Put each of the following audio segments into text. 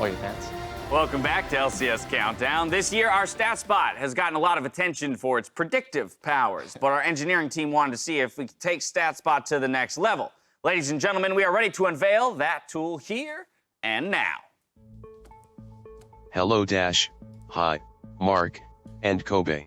Or your pants. Welcome back to LCS Countdown. This year, our StatSpot has gotten a lot of attention for its predictive powers, but our engineering team wanted to see if we could take StatSpot to the next level. Ladies and gentlemen, we are ready to unveil that tool here and now. Hello Dash, hi, Mark, and Kobe.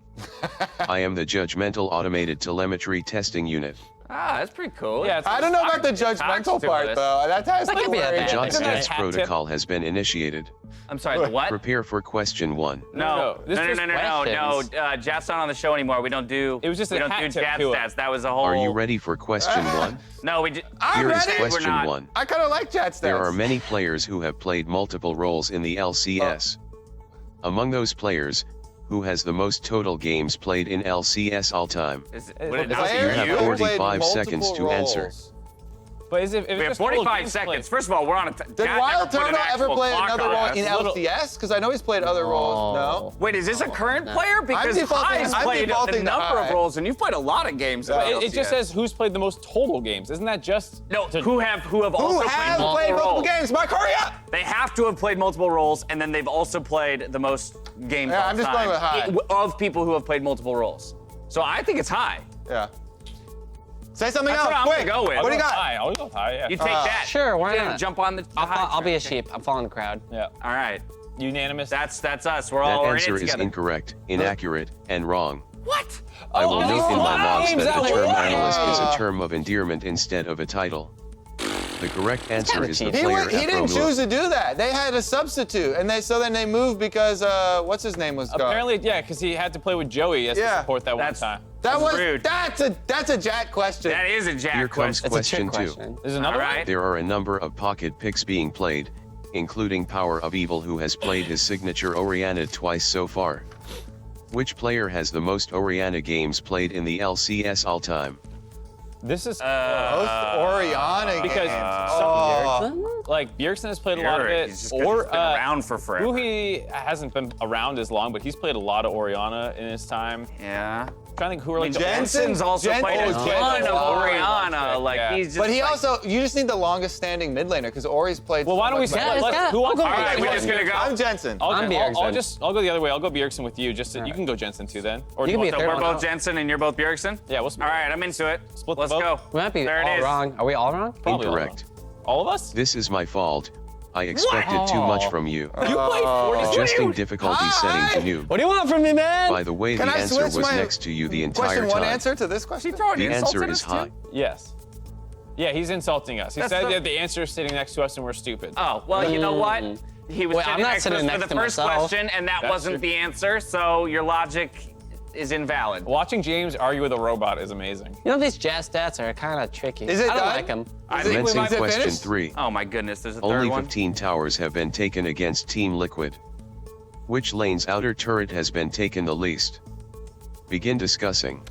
I am the Judgmental Automated Telemetry Testing Unit. Ah, that's pretty cool. Yeah, I don't know about the judgmental part, though. That has That could be a The bad Jot thing. Stats Hat protocol has been initiated. I'm sorry, the what? Prepare for question 1. No. This is No. Jat's not on the show anymore. We don't do. It was just a we don't hat do tip Jat to it. stats. That was a whole. Are you ready for question 1? No, we just. I'm Here is ready. We're question not. 1. I kind of like chat stats. There are many players who have played multiple roles in the LCS. Among those players, who has the most total games played in LCS all time? Would it not be You have you? 45 seconds to answer. But is it, if We have 45 seconds. First of all, we're on a. Did Wild Turtle ever play another role in LCS? Because I know he's played other roles. No. Wait, is this a current player? Because High's I'm played a defaulting to number of High. roles, and you've played a lot of games. in It just LCS. says who's played the most total games. Isn't that just No, who have also Has played played multiple roles. games? Mark, hurry up! They have to have played multiple roles, and then they've also played the most games. Yeah, all I'm just time going with High. Of people who have played multiple roles. So I think it's High. Yeah. Say something That's else, what I'm quick. gonna go with. What do you got? I'll go with high, yeah. You take that. Sure, why Yeah, not? Jump on the. I'll be a sheep. I'm following the crowd. Yeah. All right. Unanimous. That's us. We're That all in it answer is together. incorrect, inaccurate, and wrong. What? I will note in my logs games that the that term were- analyst is a term of endearment instead of a title. The correct answer kinda is the cheap. player He didn't Aphromoo. choose to do that. They had a substitute, and then they moved because what's his name was gone. Apparently, yeah, because he had to play with Joey as to Yeah. support that That's- one time. rude. That's a Jack question. That is a Jack Here comes question. It's a trick question 2. question. There's another All right. one? There are a number of pocket picks being played, including Power of Evil, who has played his signature Orianna twice so far. Which player has the most Orianna games played in the LCS all time? This is Most Orianna because games. like Bjergsen has played a lot of it, He's just or been around for forever. Huhi hasn't been around as long, but he's played a lot of Orianna in his time. Yeah. I'm trying to think who are like the Jensen's also Jensen- played a oh, ton Jensen. of Oh, Orianna. Like yeah. he's just. But he like, also, you just need the longest standing mid laner because Ori's played. Well, why don't we so much say better. Yeah, who wants I'll All go right, Bjergsen. we're just gonna go. I'm Jensen. I'm Bjergsen. I'll go the other way. I'll go Bjergsen with you. Just so you can go Jensen too then. Or You do can be want a to- third We're one. both Jensen and you're both Bjergsen? Yeah, we'll All split. right, I'm into it. Split the Let's vote. go. We might be There it all is. wrong. Are we all wrong? Probably all Incorrect. All of us? This is my fault. I expected too much from you. You played 40. Adjusting difficulty setting to noob. What do you want from me, man? By the way, the Can I answer was switch my next to you the entire Question one time. answer to this question? The answer is high. Yes. Yeah, he's insulting us. He That's said the- that the answer is sitting next to us and we're stupid. Oh, well, you know what? He was Wait, I'm sitting not next to us sitting for the next to first myself. question, and that That's wasn't true. the answer, so your logic is invalid. Watching James argue with a robot is amazing. You know, these jazz stats are kind of tricky. Is it I don't done? like them. I Is it- think we Commencing might it question finished? 3. Oh my goodness, there's a third Only one. 15 towers have been taken against Team Liquid. Which lane's outer turret has been taken the least? Begin discussing.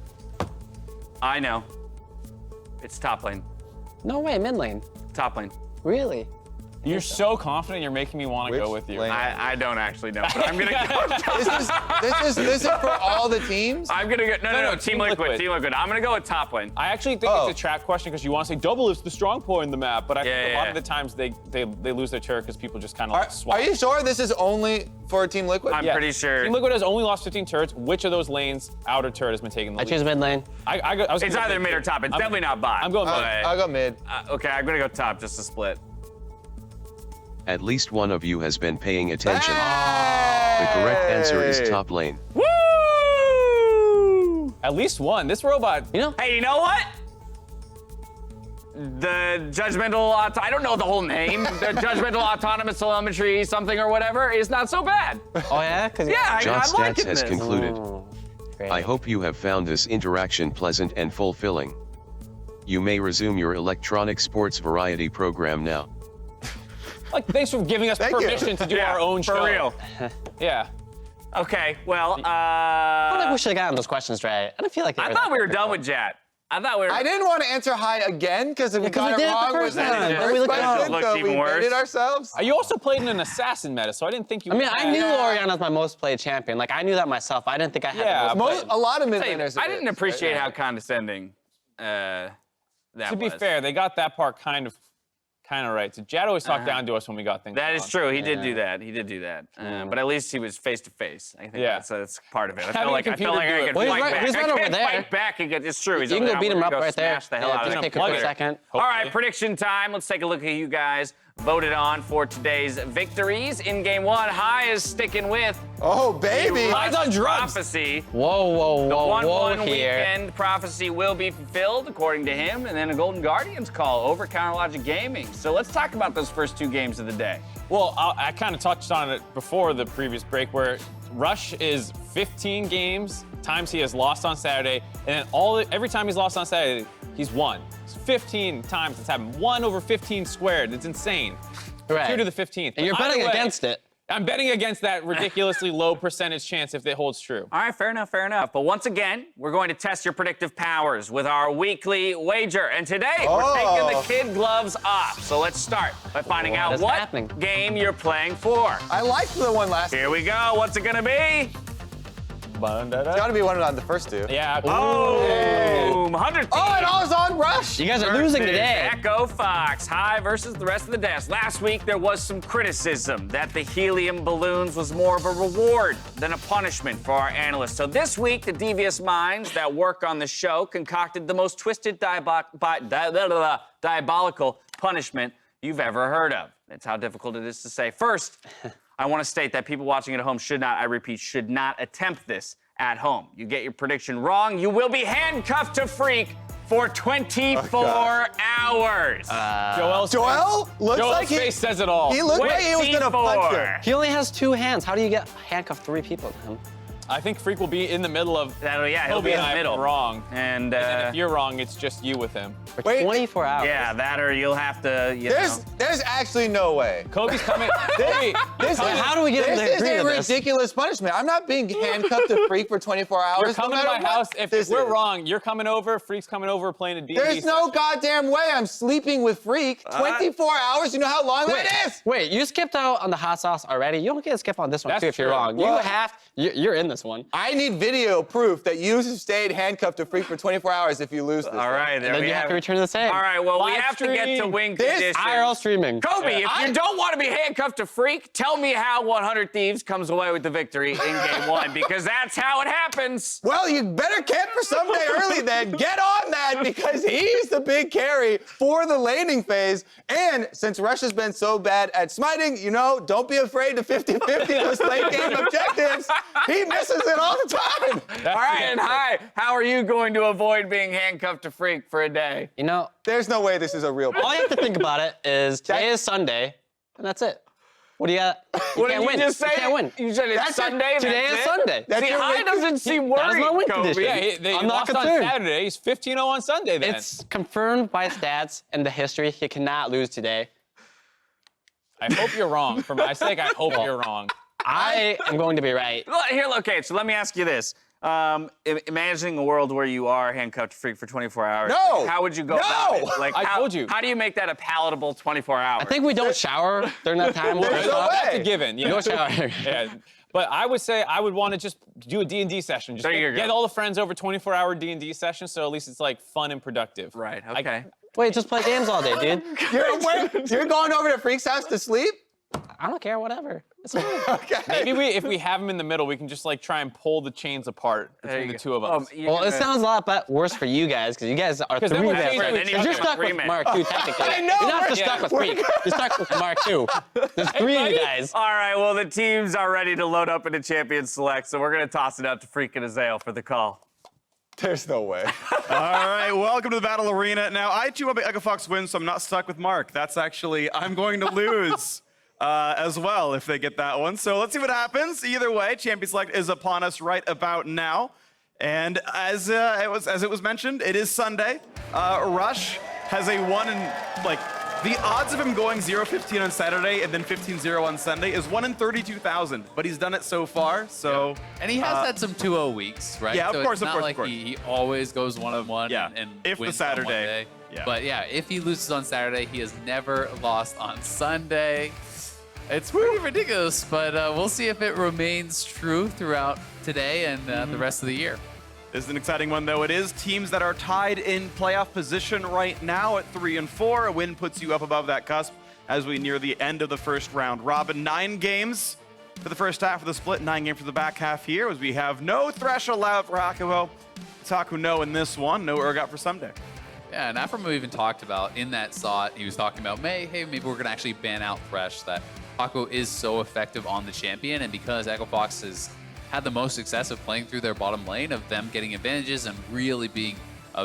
I know. It's top lane. No way, mid lane. Top lane. Really? You're so confident you're making me want to Which go with you. lane? I don't actually know, but I'm gonna go. This is for all the teams? I'm gonna go. No, Team Team Liquid. Liquid. Team Liquid. I'm gonna go with top lane. I actually think Oh. it's a trap question because you want to say double is the strong point in the map, but I think a lot yeah. of the times they lose their turret because people just kind of like swap. Are you sure this is only for Team Liquid? I'm pretty sure. Team Liquid has only lost 15 turrets. Which of those lanes outer turret has been taken the I lead? choose mid lane. I was It's gonna either go mid or top. It's definitely not bot. I'm going but, mid. I'll go mid. Okay, I'm gonna go top just to split. At least one of you has been paying attention. The correct answer is top lane. Woo! At least one. This robot. You know? Hey, you know what? The judgmental, I don't know the whole name. The judgmental autonomous telemetry something or whatever is not so bad. Oh yeah? Cause Yeah, Jot I'm liking Stats has this. concluded. Great. I hope you have found this interaction pleasant and fulfilling. You may resume your electronic sports variety program now. Like, thanks for giving us Thank you. permission to do Yeah, our own for show. real. Yeah. Okay, well, I feel like we should have gotten those questions right. I don't feel like they I were thought that we were difficult. done with Jat. I thought we were. I didn't want to answer high again because if we 'cause we got did it it the wrong first with the time. first We looked it up. question, Looked so even we worse. made it ourselves. You also played in an assassin meta, so I didn't think you. I mean, I knew Yeah. Orianna's my most played champion. Like, I knew that myself. I didn't think I had Yeah, the most A lot of mid Hey, laners. I didn't appreciate how condescending that To be was. fair, they got that part kind of kind of right. So Jad always talked down to us when we got things That is wrong. true. He did do that. He did do that. But at least he was face to face. I think that's part of it. I How feel do like you I feel like I do could it? Well, fight back. he's right I over can't there. fight back. It's true. He's You can over go beat there. him We're up gonna right there. Smash the hell out of Just him. take a quick Hopefully. second. All right, prediction time. Let's take a look at who you guys voted on for today's victories. In game 1, High is sticking with Oh, baby. High's on drugs. Prophecy. Whoa, The whoa, 1-1 whoa here. weekend prophecy will be fulfilled, according to him, and then a Golden Guardians call over Counter Logic Gaming. So let's talk about those first 2 games of the day. Well, I kind of touched on it before the previous break, where Rush is 15 games times he has lost on Saturday, and then every time he's lost on Saturday, he's won. It's 15 times it's happened. 1 over 15 squared. It's insane. Right. 2 to the 15th. And you're But either betting way, against it. I'm betting against that ridiculously low percentage chance if it holds true. All right, fair enough, fair enough. But once again, we're going to test your predictive powers with our weekly wager. And today, we're taking the kid gloves off. So let's start by finding out is what happening? game you're playing for. I liked the one last. Here we go. What's it gonna be? It's got to be one on the first 2. Yeah. Boom! 100. Oh, and I was on Rush. You guys are losing today. Echo Fox, High versus the rest of the desk. Last week, there was some criticism that the helium balloons was more of a reward than a punishment for our analysts. So this week, the devious minds that work on the show concocted the most twisted diabolical punishment you've ever heard of. That's how difficult it is to say. First, I want to state that people watching at home should not, I repeat, should not attempt this at home. You get your prediction wrong, you will be handcuffed to Freak for 24 hours. Joel looks Joel's like face says it all. he looked like he was gonna punch him. He only has 2 hands. How do you get handcuffed 3 people to him? I think Freak will be in the middle of. He'll be in the middle. Wrong. And, And then if you're wrong, it's just you with him. For Wait. 24 hours. yeah, that or you'll have to, you know. There's actually no way. Kobe's coming. Kobe, How do we get him to This agree is to a this? ridiculous punishment. I'm not being handcuffed to Freak for 24 hours. you're coming no to matter my what house. If this we're is. wrong, you're coming over. Freak's coming over, playing a D&D There's no session. goddamn way I'm sleeping with Freak. 24 hours. You know how long that is? Wait, you skipped out on the hot sauce already. You don't get to skip on this one That's too if you're true. wrong. Well- You're in this one. I need video proof that you stayed handcuffed to Freak for 24 hours if you lose this. All right, there Then we you have to return to the same. All right, well, we Live have to get to stream. win This conditions. IRL streaming. Kobe, if you don't want to be handcuffed to Freak, tell me how 100 Thieves comes away with the victory in game 1, because that's how it happens. Well, you better camp for Ssumday early then. Get on that because he's the big carry for the laning phase. And since Rush has been so bad at smiting, don't be afraid to 50-50 those late game objectives. He misses it all the time. All right, and High, how are you going to avoid being handcuffed to Freak for a day? You know, There's no way this is a real all you have to think about it is today is Sunday, and that's it. What do you got? You What can't did win. you just say? You can't win. You said it's That's it. Sunday. and Today that's is it? Sunday. That's See, your High win- doesn't seem That is worried, my win Kobe. condition. Yeah, they I'm not lost on concerned. Saturday. He's 15-0 on Sunday then. It's confirmed by stats and the history. He cannot lose today. I hope you're wrong. For my sake, I hope you're wrong. I am going to be right. Here, okay, so let me ask you this. Imagining a world where you are handcuffed to Freak for 24 hours. No! How would you go No! about it? Like, I how, told you. How do you make that a palatable 24 hours? I think we don't shower during that time. There's no way. That's a given. Yeah. No shower. Yeah. But I would say I would want to just do a D&D session. Just There you get go. all the friends over 24-hour D&D session, so at least it's like fun and productive. Right, okay. Wait, just play games all day, dude. You're going over to Freak's house to sleep? I don't care, whatever. It's fine. Okay. Maybe if we have them in the middle, we can just like try and pull the chains apart between the two of us. Well, it sounds a lot worse for you guys because you guys are 3 then we're men. changing Then you You're have stuck a 3 with man. Mark 2, technically. I know, You're not we're- just stuck with 3. You're stuck with Mark 2. There's 3 of you guys. All right, well, the teams are ready to load up into Champion Select, so we're going to toss it out to Freak and Azale for the call. There's no way. All right, welcome to the Battle Arena. Now, I too hope Echo Fox wins, so I'm not stuck with Mark. That's actually, I'm going to lose as well if they get that one. So let's see what happens. Either way, Champion Select is upon us right about now. And as it was mentioned, it is Sunday. Rush has a 1 in, like, the odds of him going 0-15 on Saturday and then 15-0 on Sunday is 1 in 32,000, but he's done it so far, so. And he has had some 2-0 weeks, right? Yeah, of so course, it's of not course, like of course. He always goes 1-1 Yeah, and if the wins on one Saturday, day. yeah. But yeah, if he loses on Saturday, he has never lost on Sunday. It's pretty ridiculous, but we'll see if it remains true throughout today and the rest of the year. This is an exciting one, though. It is teams that are tied in playoff position right now at 3 and 4. A win puts you up above that cusp as we near the end of the first round robin. 9 games for the first half of the split, 9 games for the back half here, as we have no Thresh allowed for Hakuho. It's Hakuho in this one, no Urgot for Ssumday. Yeah, and Aphromoo even talked about in that slot, he was talking about, hey, maybe we're going to actually ban out Thresh, that Hakuho is so effective on the champion, and because Echo Fox has had the most success of playing through their bottom lane, of them getting advantages and really being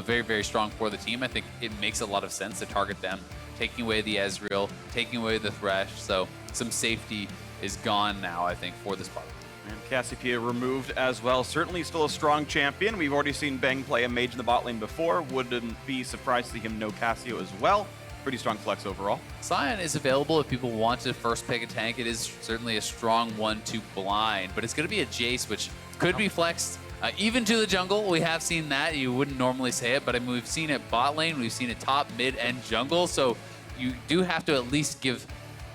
very, very strong for the team, I think it makes a lot of sense to target them, taking away the Ezreal, taking away the Thresh, so some safety is gone now, I think, for this bottom. And Cassiopeia removed as well. Certainly still a strong champion. We've already seen Bang play a mage in the bot lane before. Wouldn't be surprised to see him no Cassio as well. Pretty strong flex overall. Sion is available if people want to first pick a tank. It is certainly a strong one to blind, but it's going to be a Jayce, which could be flexed even to the jungle. We have seen that. You wouldn't normally say it, but I mean, we've seen it bot lane, we've seen it top, mid, and jungle, so you do have to at least give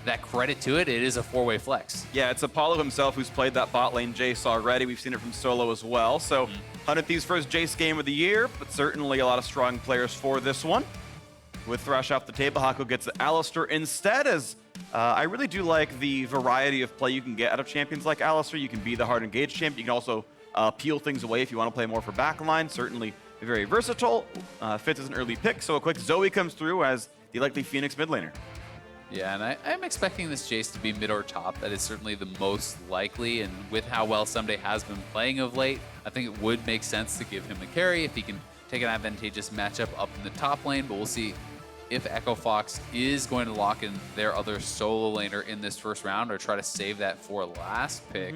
that credit to it. It is a 4-way flex. Yeah, it's Apollo himself who's played that bot lane Jayce already. We've seen it from solo as well. So 100 Thieves' first Jayce game of the year, but certainly a lot of strong players for this one. With Thresh off the table, Hakuho gets Alistar instead, as I really do like the variety of play you can get out of champions like Alistar. You can be the hard engaged champion. You can also peel things away if you want to play more for backline. Certainly very versatile. Fits as an early pick, so a quick Zoe comes through as the likely Phoenix mid laner. Yeah, and I'm expecting this Jayce to be mid or top. That is certainly the most likely, and with how well Ssumday has been playing of late, I think it would make sense to give him a carry if he can take an advantageous matchup up in the top lane, but we'll see if Echo Fox is going to lock in their other solo laner in this first round or try to save that for last pick,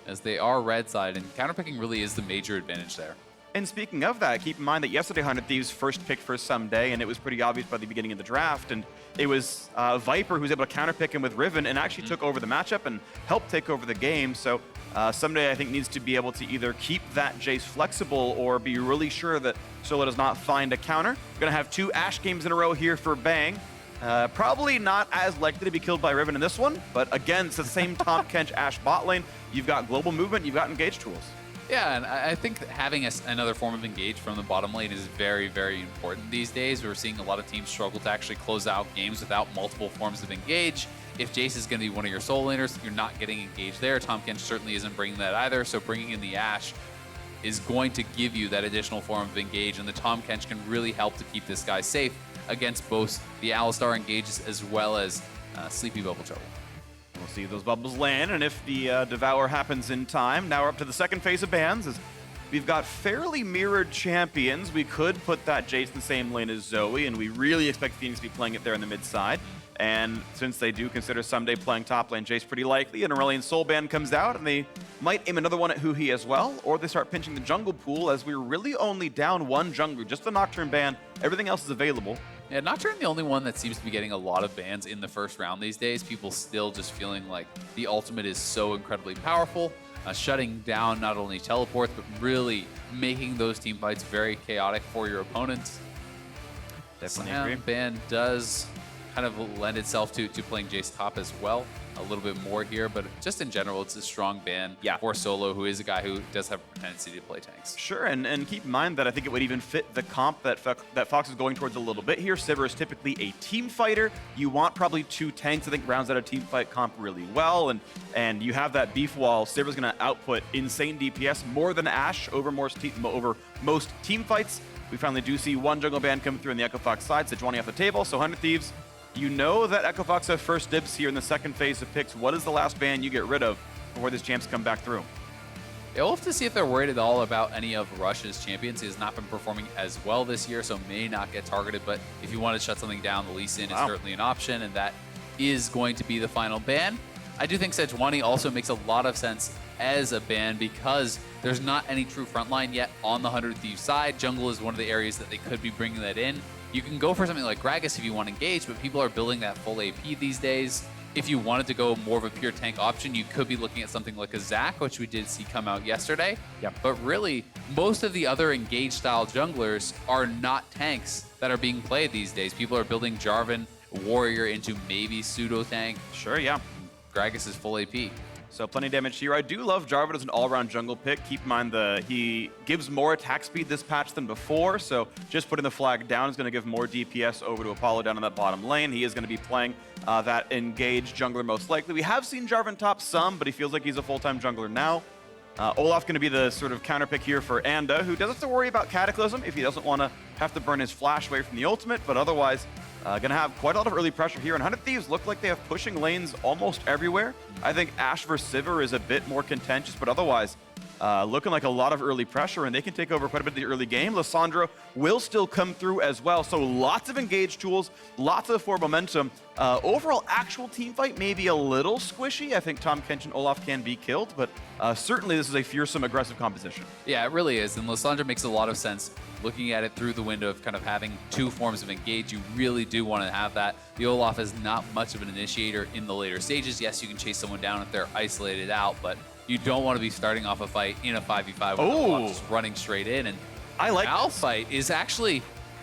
as they are red side, and counterpicking really is the major advantage there. And speaking of that, keep in mind that yesterday 100 Thieves first pick for Ssumday, and it was pretty obvious by the beginning of the draft, and it was Viper who was able to counterpick him with Riven and actually took over the matchup and helped take over the game. So Ssumday, I think, needs to be able to either keep that Jayce flexible or be really sure that Solo does not find a counter. We're going to have 2 Ashe games in a row here for Bang. Probably not as likely to be killed by Riven in this one, but again, it's the same top Kench Ashe bot lane. You've got global movement, you've got engage tools. Yeah, and I think that having another form of engage from the bottom lane is very, very important these days. We're seeing a lot of teams struggle to actually close out games without multiple forms of engage. If Jayce is going to be one of your solo laners, you're not getting engaged there. Tahm Kench certainly isn't bringing that either, so bringing in the Ashe is going to give you that additional form of engage, and the Tahm Kench can really help to keep this guy safe against both the Alistar engages as well as Sleepy Bubble Trouble. We'll see if those bubbles land, and if the Devour happens in time. Now we're up to the second phase of bans, as we've got fairly mirrored champions. We could put that Jayce in the same lane as Zoe, and we really expect Phoenix to be playing it there in the mid side. And since they do consider Ssumday playing top lane, Jayce pretty likely, an Aurelion Soul ban comes out, and they might aim another one at Huhi as well, or they start pinching the jungle pool, as we're really only down 1 jungler, just the Nocturne ban. Everything else is available. Yeah, Nocturne the only one that seems to be getting a lot of bans in the first round these days. People still just feeling like the ultimate is so incredibly powerful, shutting down not only teleports, but really making those team fights very chaotic for your opponents. Definitely Slam agree. ban does kind of lend itself to playing Jayce top as well. A little bit more here, but just in general, it's a strong ban for Solo, who is a guy who does have a tendency to play tanks. Sure, and keep in mind that I think it would even fit the comp that Fox is going towards a little bit here. Sivir is typically a team fighter. You want probably 2 tanks, I think, rounds out a team fight comp really well, and you have that beef wall. Sivir's going to output insane DPS, more than Ashe over most team fights. We finally do see 1 jungle ban come through on the Echo Fox side, Sejuani off the table, so 100 Thieves, you know that Echo Fox have first dibs here in the second phase of picks. What is the last ban you get rid of before these champs come back through? Yeah, we'll have to see if they're worried at all about any of Rush's champions. He has not been performing as well this year, so may not get targeted. But if you want to shut something down, the Lee Sin is certainly an option, and that is going to be the final ban. I do think Sejuani also makes a lot of sense as a ban because there's not any true frontline yet on the 100 Thieves side. Jungle is one of the areas that they could be bringing that in. You can go for something like Gragas if you want to engage, but people are building that full AP these days. If you wanted to go more of a pure tank option, you could be looking at something like a Zac, which we did see come out yesterday. But really, most of the other engage-style junglers are not tanks that are being played these days. People are building Jarvan, Warrior into maybe pseudo-tank. Sure, yeah. Gragas is full AP. So plenty of damage here. I do love Jarvan as an all-around jungle pick. Keep in mind he gives more attack speed this patch than before, so just putting the flag down is going to give more DPS over to Apollo down in that bottom lane. He is going to be playing that engaged jungler most likely. We have seen Jarvan top some, but he feels like he's a full-time jungler now. Olaf going to be the sort of counter pick here for Anda, who doesn't have to worry about Cataclysm if he doesn't want to have to burn his flash away from the ultimate, but otherwise going to have quite a lot of early pressure here. And 100 Thieves look like they have pushing lanes almost everywhere. I think Ashe versus Sivir is a bit more contentious, but otherwise looking like a lot of early pressure, and they can take over quite a bit of the early game. Lissandra will still come through as well, so lots of engaged tools, lots of forward momentum. Overall, actual team fight may be a little squishy. I think Tahm, Kench, and Olaf can be killed, but certainly this is a fearsome, aggressive composition. Yeah, it really is, and Lissandra makes a lot of sense. Looking at it through the window of kind of having two forms of engage, you really do want to have that. The Olaf is not much of an initiator in the later stages. Yes, you can chase someone down if they're isolated out, but you don't want to be starting off a fight in a 5v5 with the Olaf just running straight in. And I like Malphite is actually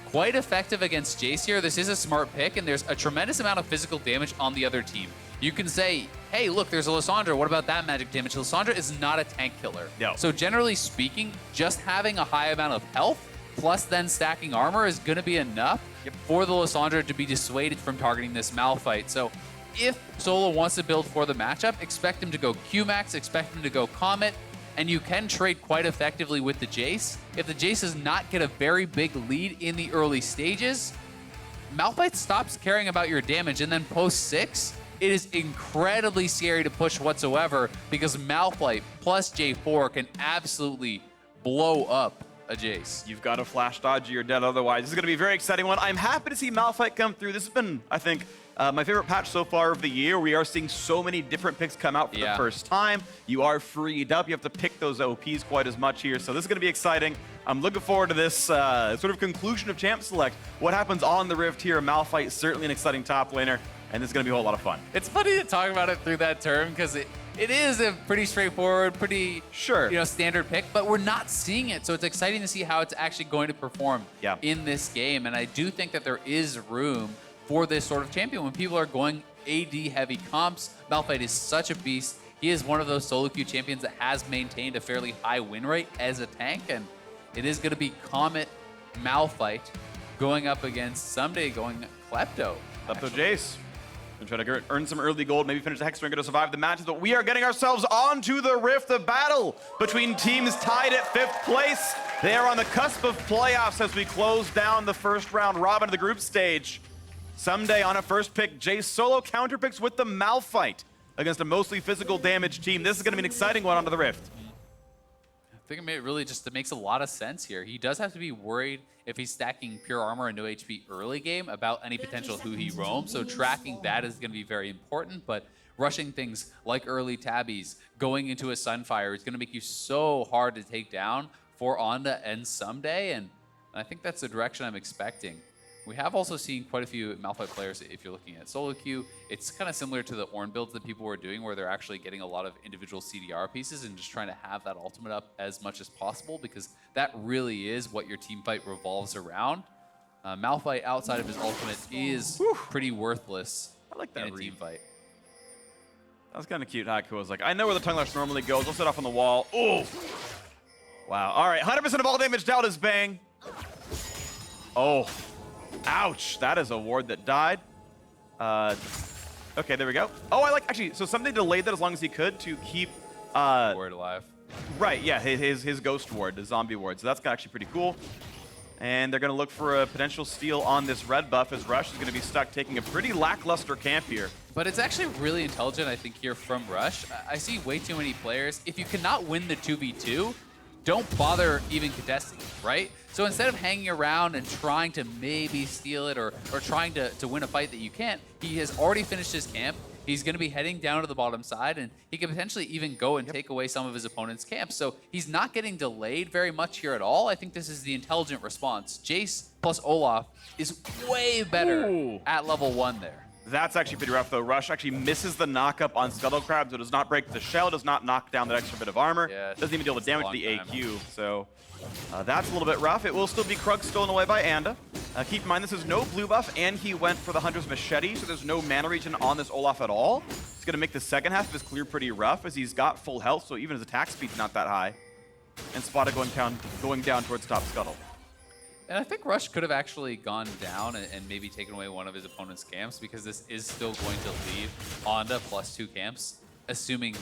quite effective against Jayce here. This is a smart pick, and there's a tremendous amount of physical damage on the other team. You can say, hey, look, there's a Lissandra. What about that magic damage? Lissandra is not a tank killer. No. So generally speaking, just having a high amount of health plus then stacking armor is going to be enough for the Lissandra to be dissuaded from targeting this Malphite. So if Solo wants to build for the matchup, expect him to go Q-Max, expect him to go Comet, and you can trade quite effectively with the Jayce. If the Jayce does not get a very big lead in the early stages, Malphite stops caring about your damage, and then post 6, it is incredibly scary to push whatsoever because Malphite plus J4 can absolutely blow up a Jayce. You've got a flash dodge, you're dead otherwise. This is going to be a very exciting one. I'm happy to see Malphite come through. This has been, I think, my favorite patch so far of the year. We are seeing so many different picks come out for the first time. You are freed up. You have to pick those OPs quite as much here. So this is going to be exciting. I'm looking forward to this sort of conclusion of Champ Select. What happens on the Rift here? Malphite, certainly an exciting top laner, and this is going to be a whole lot of fun. It's funny to talk about it through that term because it is a pretty straightforward, pretty standard pick, but we're not seeing it. So it's exciting to see how it's actually going to perform in this game. And I do think that there is room for this sort of champion when people are going AD heavy comps. Malphite is such a beast. He is one of those solo queue champions that has maintained a fairly high win rate as a tank, and it is going to be Comet Malphite going up against Ssumday going Klepto. Klepto Jayce. And try to earn some early gold, maybe finish the Hex Ringer to survive the matches, but we are getting ourselves onto the Rift, the battle between teams tied at 5th place. They are on the cusp of playoffs as we close down the first round robin of the group stage. Ssumday on a first pick, Jayce solo counter picks with the Malphite against a mostly physical damage team. This is going to be an exciting one onto the Rift. I think it really just makes a lot of sense here. He does have to be worried if he's stacking pure armor and no HP early game about any potential Huhi roam. So tracking that is going to be very important, but rushing things like early tabbies, going into a Sunfire is going to make you so hard to take down for Onda and Ssumday, and I think that's the direction I'm expecting. We have also seen quite a few Malphite players, if you're looking at solo queue. It's kind of similar to the Ornn builds that people were doing where they're actually getting a lot of individual CDR pieces and just trying to have that ultimate up as much as possible because that really is what your team fight revolves around. Malphite outside of his ultimate is pretty worthless in a team fight. That was kind of cute. Hakuho was like, I know where the tongue lash normally goes. I'll set off on the wall. Oh! Wow. All right, 100% of all damage dealt is Bang. Oh. Ouch, that is a ward that died. Okay, there we go. Oh, actually, so Ssumday delayed that as long as he could to keep Ward alive. Right, yeah, his ghost ward, the zombie ward. So that's actually pretty cool. And they're gonna look for a potential steal on this red buff as Rush is gonna be stuck taking a pretty lackluster camp here. But it's actually really intelligent, I think, here from Rush. I see way too many players. If you cannot win the 2v2, don't bother even contesting it, right? So instead of hanging around and trying to maybe steal it or trying to win a fight that you can't, he has already finished his camp. He's going to be heading down to the bottom side, and he can potentially even go and take away some of his opponent's camps. So he's not getting delayed very much here at all. I think this is the intelligent response. Jayce plus Olaf is way better at level 1 there. That's actually pretty rough, though. Rush actually misses the knock-up on Scuttle Crab, so does not break the shell, does not knock down that extra bit of armor. Yeah, doesn't even deal with damage to the AQ, so that's a little bit rough. It will still be Krug stolen away by Anda. Keep in mind, this is no blue buff, and he went for the Hunter's Machete, so there's no mana regen on this Olaf at all. It's It's going to make the second half of his clear pretty rough, as he's got full health, so even his attack speed's not that high. And Spotted going down towards top scuttle. And I think Rush could have actually gone down and maybe taken away one of his opponent's camps, because this is still going to leave Onda +2 camps, assuming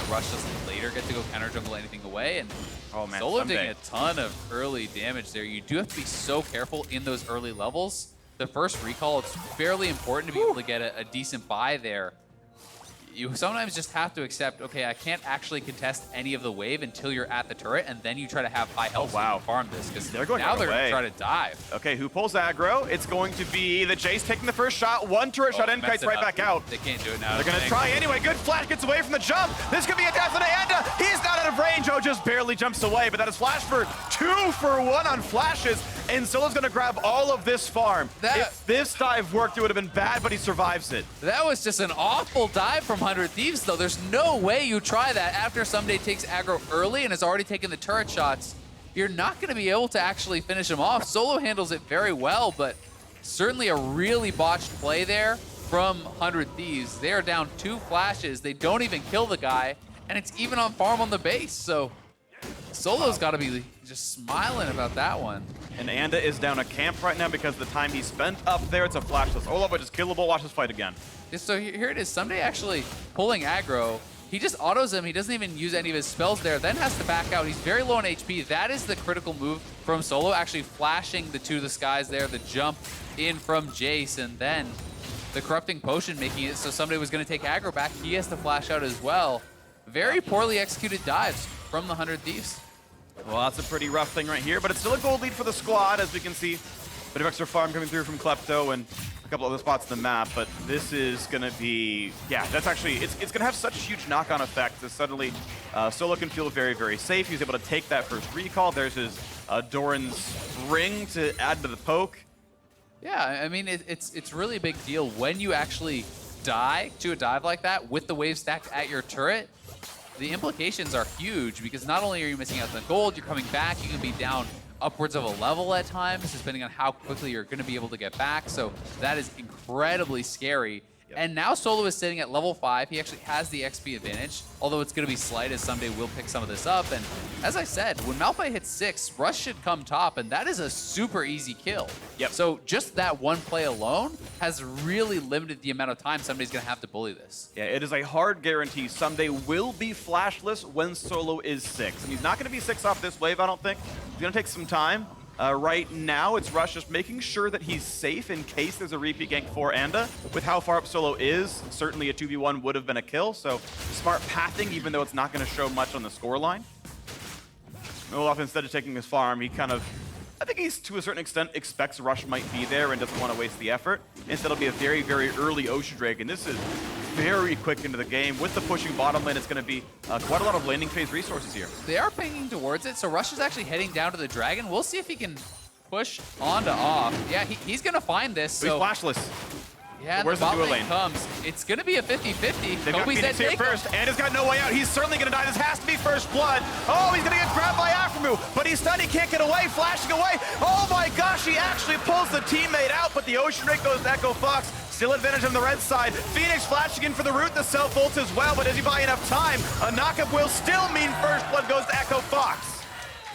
Rush doesn't later get to go counter jungle anything away. And Oh man, Solo Ssumday. taking a ton of early damage there. You do have to be so careful in those early levels. The first recall, it's fairly important to be able to get a decent buy there. You sometimes just have to accept, okay, I can't actually contest any of the wave until you're at the turret, and then you try to have high health so you can farm this, because They're going now right they're going away. to try to dive. Okay, who pulls aggro? It's going to be the Jayce taking the first shot. One turret shot in, Messed kites it right up. back out. They can't do it now. They're going to try anyway. Good flash, gets away from the jump. This could be a death on Anda. He's not out of range. Oh, just barely jumps away, but that is flash for 2 for 1 on flashes. And Solo's going to grab all of this farm. If this dive worked, it would have been bad, but he survives it. That was just an awful dive from 100 Thieves, though. There's no way you try that after Ssumday takes aggro early and has already taken the turret shots. You're not going to be able to actually finish him off. Solo handles it very well, but certainly a really botched play there from 100 Thieves. They are down 2 flashes. They don't even kill the guy, and it's even on farm on the base. So Solo's got to be just smiling about that one. And Anda is down a camp right now because the time he spent up there, it's a flashless Olaf, which is killable. Watch this fight again. So here it is. Ssumday actually pulling aggro. He just autos him. He doesn't even use any of his spells there, then has to back out. He's very low on HP. That is the critical move from Solo, actually flashing the to the skies there, the jump in from Jayce, and then the corrupting potion making it so Ssumday was going to take aggro back. He has to flash out as well. Very poorly executed dives from the 100 Thieves. Well, that's a pretty rough thing right here, but it's still a gold lead for the squad, as we can see. Bit of extra farm coming through from Klepto and a couple other spots on the map, but this is going to be, yeah, that's actually, it's going to have such a huge knock-on effect that suddenly Solo can feel very, very safe. He's able to take that first recall. There's his Doran's ring to add to the poke. Yeah, I mean, it's really a big deal when you actually die to a dive like that with the wave stacked at your turret. The implications are huge, because not only are you missing out on the gold, you're coming back, you can be down upwards of a level at times, depending on how quickly you're going to be able to get back. So that is incredibly scary. And now Solo is sitting at level 5. He actually has the XP advantage, although it's going to be slight, as Ssumday will pick some of this up. And as I said, when Malphite hits 6, Rush should come top, and that is a super easy kill. Yep. So just that one play alone has really limited the amount of time Ssumday's going to have to bully this. Yeah, it is a hard guarantee. Ssumday will be flashless when Solo is 6. And he's not going to be 6 off this wave, I don't think. He's going to take some time. Right now, it's Rush just making sure that he's safe in case there's a repeat gank for Anda. With how far up Solo is, certainly a 2v1 would have been a kill, so smart pathing, even though it's not going to show much on the scoreline. Olaf, instead of taking his farm, he kind of, I think he's to a certain extent expects Rush might be there and doesn't want to waste the effort. Instead, it'll be a very, very early Ocean Drake, and this is very quick into the game. With the pushing bottom lane, it's going to be quite a lot of laning phase resources here. They are pinging towards it, so Rush is actually heading down to the Dragon. We'll see if he can push on to off. Yeah, he's going to find this. So he's flashless. Yeah, Where's the the bot dual lane lane? comes. It's going to be a 50-50. They've got Phoenix here first, and he's got no way out. He's certainly going to die. This has to be first blood. Oh, he's going to get grabbed by Aphromoo, but he's stunned. He can't get away, flashing away. Oh my gosh, he actually pulls the teammate out, but the Ocean Drake goes to Echo Fox. Still advantage on the red side. Phoenix flashing in for the root, the self-ult as well, but does he buy enough time? A knockup will still mean first blood goes to Echo Fox.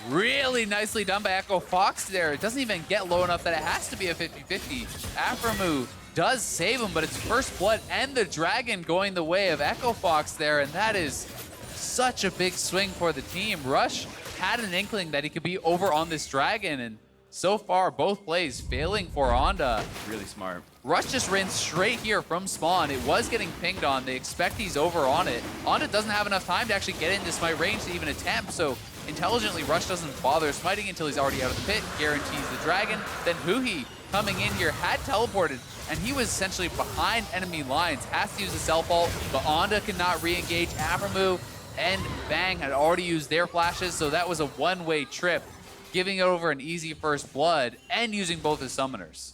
Really nicely done by Echo Fox there. It doesn't even get low enough that it has to be a 50-50. Aphromoo does save him, but it's first blood and the Dragon going the way of Echo Fox there, and that is such a big swing for the team. Rush had an inkling that he could be over on this Dragon, and so far both plays failing for Onda. Really smart. Rush just ran straight here from spawn. It was getting pinged on. They expect he's over on it. Onda doesn't have enough time to actually get into smite range to even attempt, so intelligently Rush doesn't bother smiting until he's already out of the pit, guarantees the Dragon. Then Huhi coming in here had teleported, and he was essentially behind enemy lines, has to use the self-ult, but Onda cannot re-engage. Aphromoo and Bang had already used their flashes, so that was a one-way trip, giving it over an easy first blood and using both his summoners.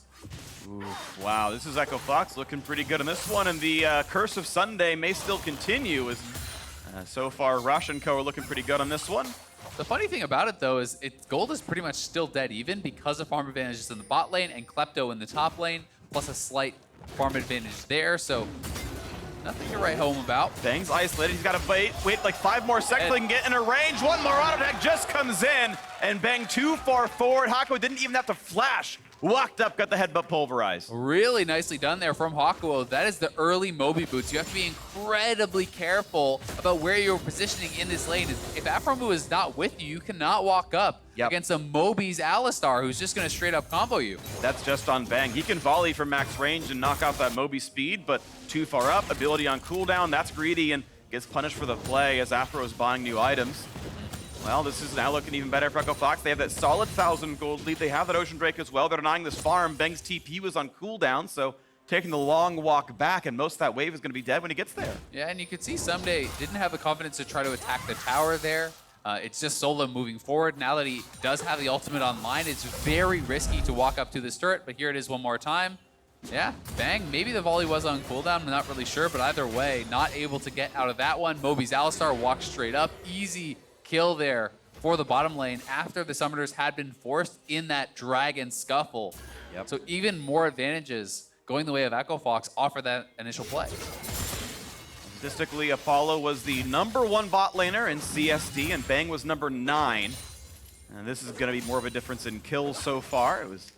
Oof, wow, this is Echo Fox looking pretty good in this one, and the Curse of Ssumday may still continue as so far Rush and Co are looking pretty good on this one. The funny thing about it, though, is gold is pretty much still dead even because of farm advantages in the bot lane and Klepto in the top lane, plus a slight farm advantage there. So Nothing to write home about. Bang's isolated. He's got to wait like 5 more seconds so he can get in a range. One more auto attack just comes in, and Bang too far forward. Hakuho didn't even have to flash. Walked up, got the headbutt pulverized. Really nicely done there from Hakuho. That is the early Moby boots. You have to be incredibly careful about where you're positioning in this lane. If Aphromoo is not with you, you cannot walk up against a Moby's Alistar who's just going to straight up combo you. That's just on Bang. He can volley from max range and knock out that Moby speed, but too far up, ability on cooldown, that's greedy and gets punished for the play as Aphro is buying new items. Well, this is now looking even better for Echo Fox. They have that solid 1,000 gold lead. They have that Ocean Drake as well. They're denying this farm. Bang's TP was on cooldown, so taking the long walk back, and most of that wave is going to be dead when he gets there. Yeah, and you can see Ssumday didn't have the confidence to try to attack the tower there. It's just solo moving forward. Now that he does have the ultimate online, it's very risky to walk up to this turret, but here it is one more time. Yeah, Bang, maybe the volley was on cooldown, I'm not really sure, but either way, not able to get out of that one. Moby's Alistar walks straight up. Easy kill there for the bottom lane after the summoners had been forced in that dragon scuffle. So even more advantages going the way of Echo Fox offer that initial play. Statistically, Apollo was the #1 bot laner in CSD, and Bang was number 9. And this is going to be more of a difference in kills so far. It was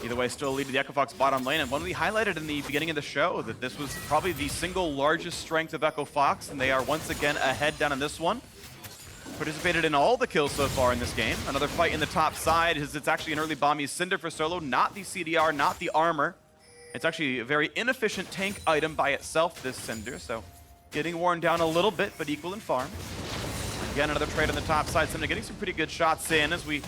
either way, still a lead to the Echo Fox bottom lane. And one we highlighted in the beginning of the show that this was probably the single largest strength of Echo Fox, and they are once again ahead down in this one. Participated in all the kills so far in this game. Another fight in the top side. It's actually an early bomb Cinder for solo, not the CDR, not the armor. It's actually a very inefficient tank item by itself, this Cinder, so getting worn down a little bit, but equal in farm. Again, another trade on the top side. Cinder getting some pretty good shots in as we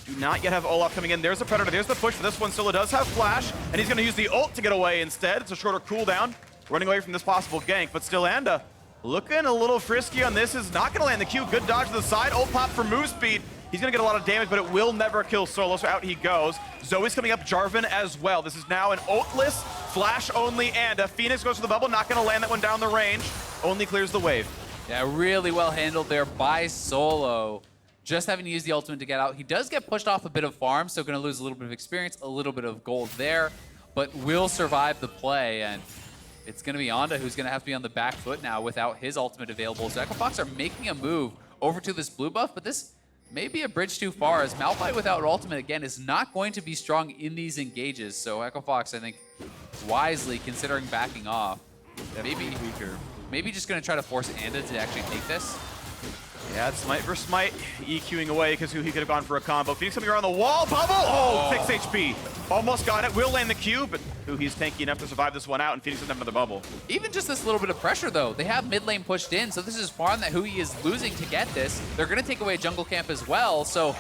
do not yet have Olaf coming in. There's the Predator. There's the push for this one. Solo does have Flash, and he's going to use the ult to get away instead. It's a shorter cooldown, running away from this possible gank, but still Anda looking a little frisky on this. Is not going to land the Q. Good dodge to the side. Ult pop for move speed. He's going to get a lot of damage, but it will never kill Solo, so out he goes. Zoe's coming up, Jarvan as well. This is now an ultless, flash-only Anda. Fenix goes for the bubble, not going to land that one down the range. Only clears the wave. Yeah, really well handled there by Solo. Just having to use the ultimate to get out. He does get pushed off a bit of farm, so going to lose a little bit of experience, a little bit of gold there, but will survive the play. And it's going to be Anda who's going to have to be on the back foot now without his ultimate available. So Echo Fox are making a move over to this blue buff, but this may be a bridge too far, as Malphite without ultimate, again, is not going to be strong in these engages. So Echo Fox, I think, wisely considering backing off. Maybe just going to try to force Anda to actually take this. Yeah, it's Smite for Smite, EQing away because Huhi could have gone for a combo. Phoenix coming around the wall, bubble! Oh, 6 HP. Almost got it, will land the Q, but Huhi's tanky enough to survive this one out, and Phoenix doesn't have another bubble. Even just this little bit of pressure, though. They have mid lane pushed in, so this is farm that Huhi is losing to get this. They're going to take away jungle camp as well, so...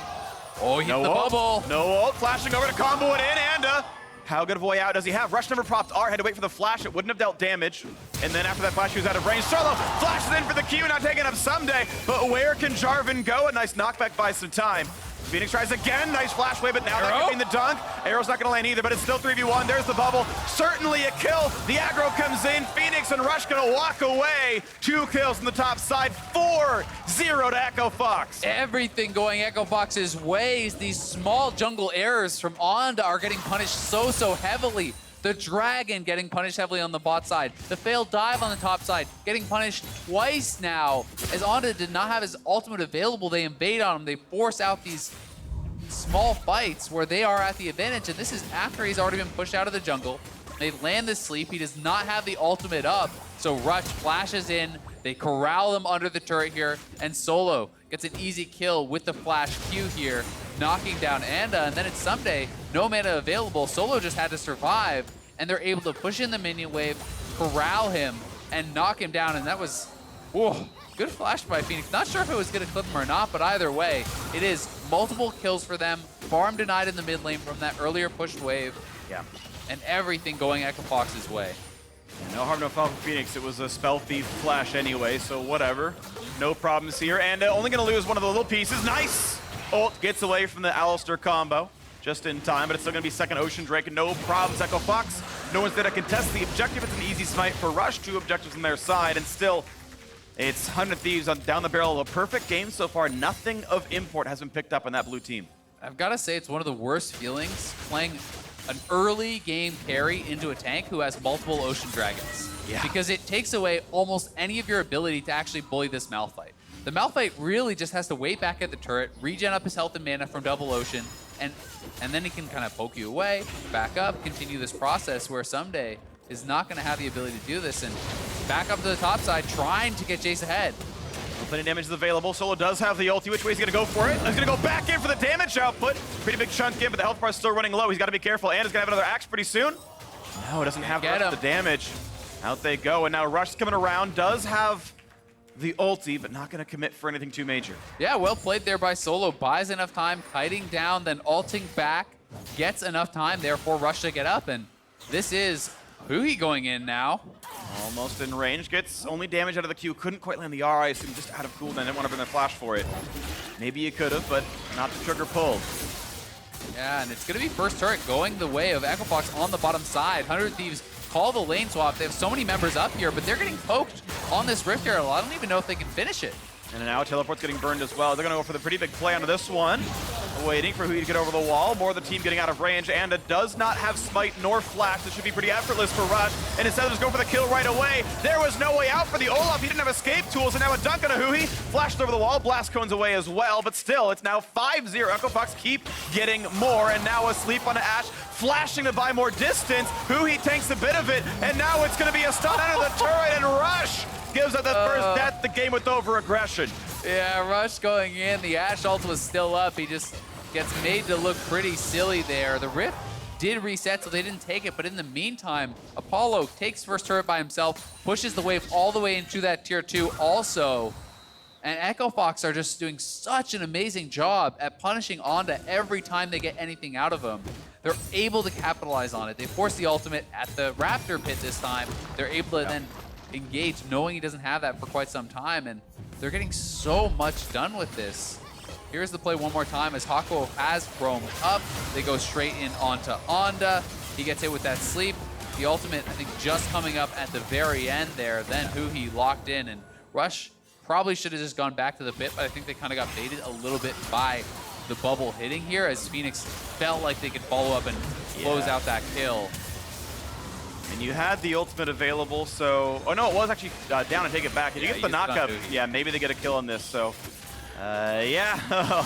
Oh, he hit the bubble. No ult, flashing over to combo it in, Anda. How good of a way out does he have? Rush never propped R, had to wait for the flash. It wouldn't have dealt damage. And then after that flash, he was out of range. Solo flashes in for the Q, not taking up Ssumday. But where can Jarvan go? A nice knockback by some time. Phoenix tries again, nice flash wave, but now they're getting the dunk. Arrow's not gonna land either, but it's still 3v1. There's the bubble. Certainly a kill. The aggro comes in. Phoenix and Rush gonna walk away. 2 kills on the top side, 4-0 to Echo Fox. Everything going Echo Fox's ways. These small jungle errors from Anda are getting punished so heavily. The Dragon getting punished heavily on the bot side. The failed dive on the top side getting punished twice now. As Anda did not have his ultimate available, they invade on him. They force out these small fights where they are at the advantage. And this is after he's already been pushed out of the jungle. They land the sleep. He does not have the ultimate up. So Rush flashes in. They corral him under the turret here. And Solo gets an easy kill with the flash Q here, knocking down Anda. And then it's Ssumday. No mana available. Solo just had to survive. And they're able to push in the minion wave, corral him, and knock him down. And that was, good flash by Phoenix. Not sure if it was going to clip him or not, but either way, it is multiple kills for them. Farm denied in the mid lane from that earlier pushed wave. Yeah. And everything going Echo Fox's way. No harm, no foul for Phoenix. It was a spell thief flash anyway, so whatever. No problems here. And only going to lose one of the little pieces. Nice! Ult gets away from the Alistar combo just in time, but it's still going to be second Ocean Drake. No problems, Echo Fox. No one's there to contest the objective. It's an easy smite for Rush. 2 objectives on their side, and still, it's 100 Thieves on down the barrel of a perfect game so far. Nothing of import has been picked up on that blue team. I've got to say, it's one of the worst feelings playing an early game carry into a tank who has multiple Ocean Dragons. Yeah. Because it takes away almost any of your ability to actually bully this Malphite. The Malphite really just has to wait back at the turret, regen up his health and mana from double Ocean, and then he can kind of poke you away, back up, continue this process where Ssumday is not going to have the ability to do this, and back up to the top side, trying to get Jayce ahead. Plenty of damage is available. Solo does have the ulti. Which way is he going to go for it? He's going to go back in for the damage output. Pretty big chunk in, but the health bar is still running low. He's got to be careful. And he's going to have another axe pretty soon. No, it doesn't have the rest of the damage. Out they go, and now Rush's coming around. Does have the ulti, but not going to commit for anything too major. Yeah, well played there by Solo. Buys enough time, kiting down, then ulting back. Gets enough time there for Rush to get up, and this is Huhi going in now. Almost in range. Gets only damage out of the Q. Couldn't quite land the R, I assume, just out of cooldown. Didn't want to bring the flash for it. Maybe you could have, but not the trigger pulled. Yeah, and it's going to be first turret going the way of Echo Fox on the bottom side. 100 Thieves call the lane swap. They have so many members up here, but they're getting poked on this Rift Arrow. I don't even know if they can finish it. And now Teleport's getting burned as well. They're going to go for the pretty big play onto this one. Waiting for Huhi to get over the wall. More of the team getting out of range. And it does not have Smite nor Flash. This should be pretty effortless for Rush. And instead of just going for the kill right away, there was no way out for the Olaf. He didn't have escape tools. And now a dunk on a Huhi. Flashed over the wall. Blast cones away as well. But still, it's now 5-0. Echo Fox keep getting more. And now asleep on Ashe. Flashing to buy more distance. Huhi tanks a bit of it. And now it's going to be a stun under the turret. And Rush gives up the first death. The game with over-aggression. Yeah, Rush going in. The Ashe ult was still up. He just gets made to look pretty silly there. The Rift did reset, so they didn't take it. But in the meantime, Apollo takes first turret by himself, pushes the wave all the way into that tier 2 also. And Echo Fox are just doing such an amazing job at punishing Onda every time they get anything out of him. They're able to capitalize on it. They force the ultimate at the Raptor pit this time. They're able to then engage, knowing he doesn't have that for quite some time. And they're getting so much done with this. Here's the play one more time as Hakuho has roamed up. They go straight in onto Onda. He gets hit with that sleep. The ultimate, I think, just coming up at the very end there. Then Huhi locked in, and Rush probably should have just gone back to the pit, but I think they kind of got baited a little bit by the bubble hitting here as Fenix felt like they could follow up and close out that kill. And you had the ultimate available, so... Oh, no, it was actually down and take it back. And you get the knockup. Yeah, maybe they get a kill on this, so... yeah,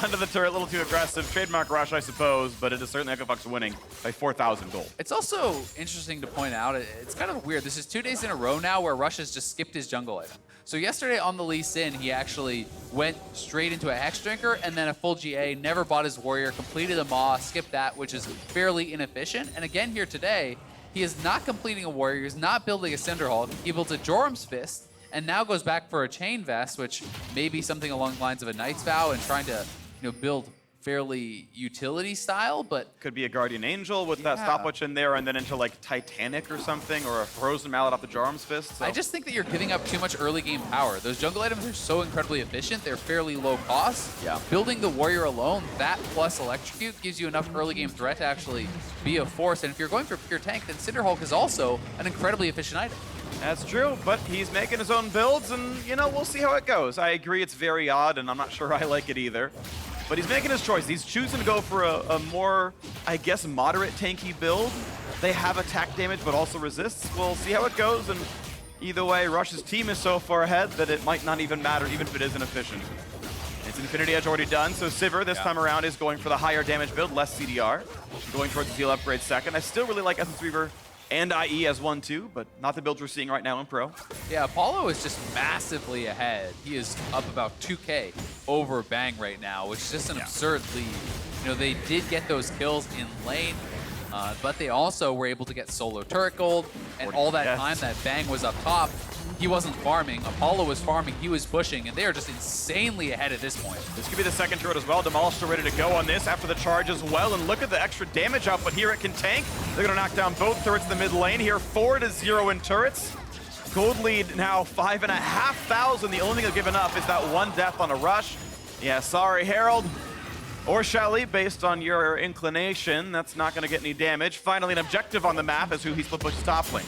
under the turret, a little too aggressive. Trademark Rush, I suppose, but it is certainly Echo Fox winning by 4,000 gold. It's also interesting to point out, it's kind of weird. This is 2 days in a row now where Rush has just skipped his jungle item. So yesterday on the Lee Sin, he actually went straight into a Hex Drinker and then a full GA, never bought his Warrior, completed a Maw, skipped that, which is fairly inefficient. And again here today, he is not completing a Warrior, he's not building a Cinderhulk, he builds a Jorum's Fist, and now goes back for a Chain Vest, which may be something along the lines of a Knight's Vow and trying to, build fairly utility style, but... Could be a Guardian Angel with that stopwatch in there and then into like Titanic or something, or a Frozen Mallet off the Jarum's Fist. So. I just think that you're giving up too much early game power. Those jungle items are so incredibly efficient, they're fairly low cost. Yeah. Building the Warrior alone, that plus Electrocute gives you enough early game threat to actually be a force. And if you're going for pure tank, then Cinderhulk is also an incredibly efficient item. That's true, but he's making his own builds, and, we'll see how it goes. I agree it's very odd, and I'm not sure I like it either. But he's making his choice. He's choosing to go for a more, I guess, moderate tanky build. They have attack damage, but also resists. We'll see how it goes, and either way, Rush's team is so far ahead that it might not even matter, even if it is inefficient. It's Infinity Edge already done, so Sivir this time around is going for the higher damage build, less CDR. Going towards the Zeal upgrade second. I still really like Essence Weaver and IE as 1-2, but not the builds we're seeing right now in Pro. Yeah, Apollo is just massively ahead. He is up about 2K over Bang right now, which is just an absurd lead. They did get those kills in lane, but they also were able to get solo turret gold, and all that time that Bang was up top, he wasn't farming. Apollo was farming, he was pushing, and they are just insanely ahead at this point. This could be the second turret as well. Demolisher ready to go on this after the charge as well, and look at the extra damage output here. It can tank. They're gonna knock down both turrets in the mid lane here. 4-0 in turrets. Gold lead now 5,500. The only thing they've given up is that one death on a Rush. Yeah, sorry, Herald. Or Shelly, based on your inclination, that's not gonna get any damage. Finally, an objective on the map as Huhi split pushes top lane.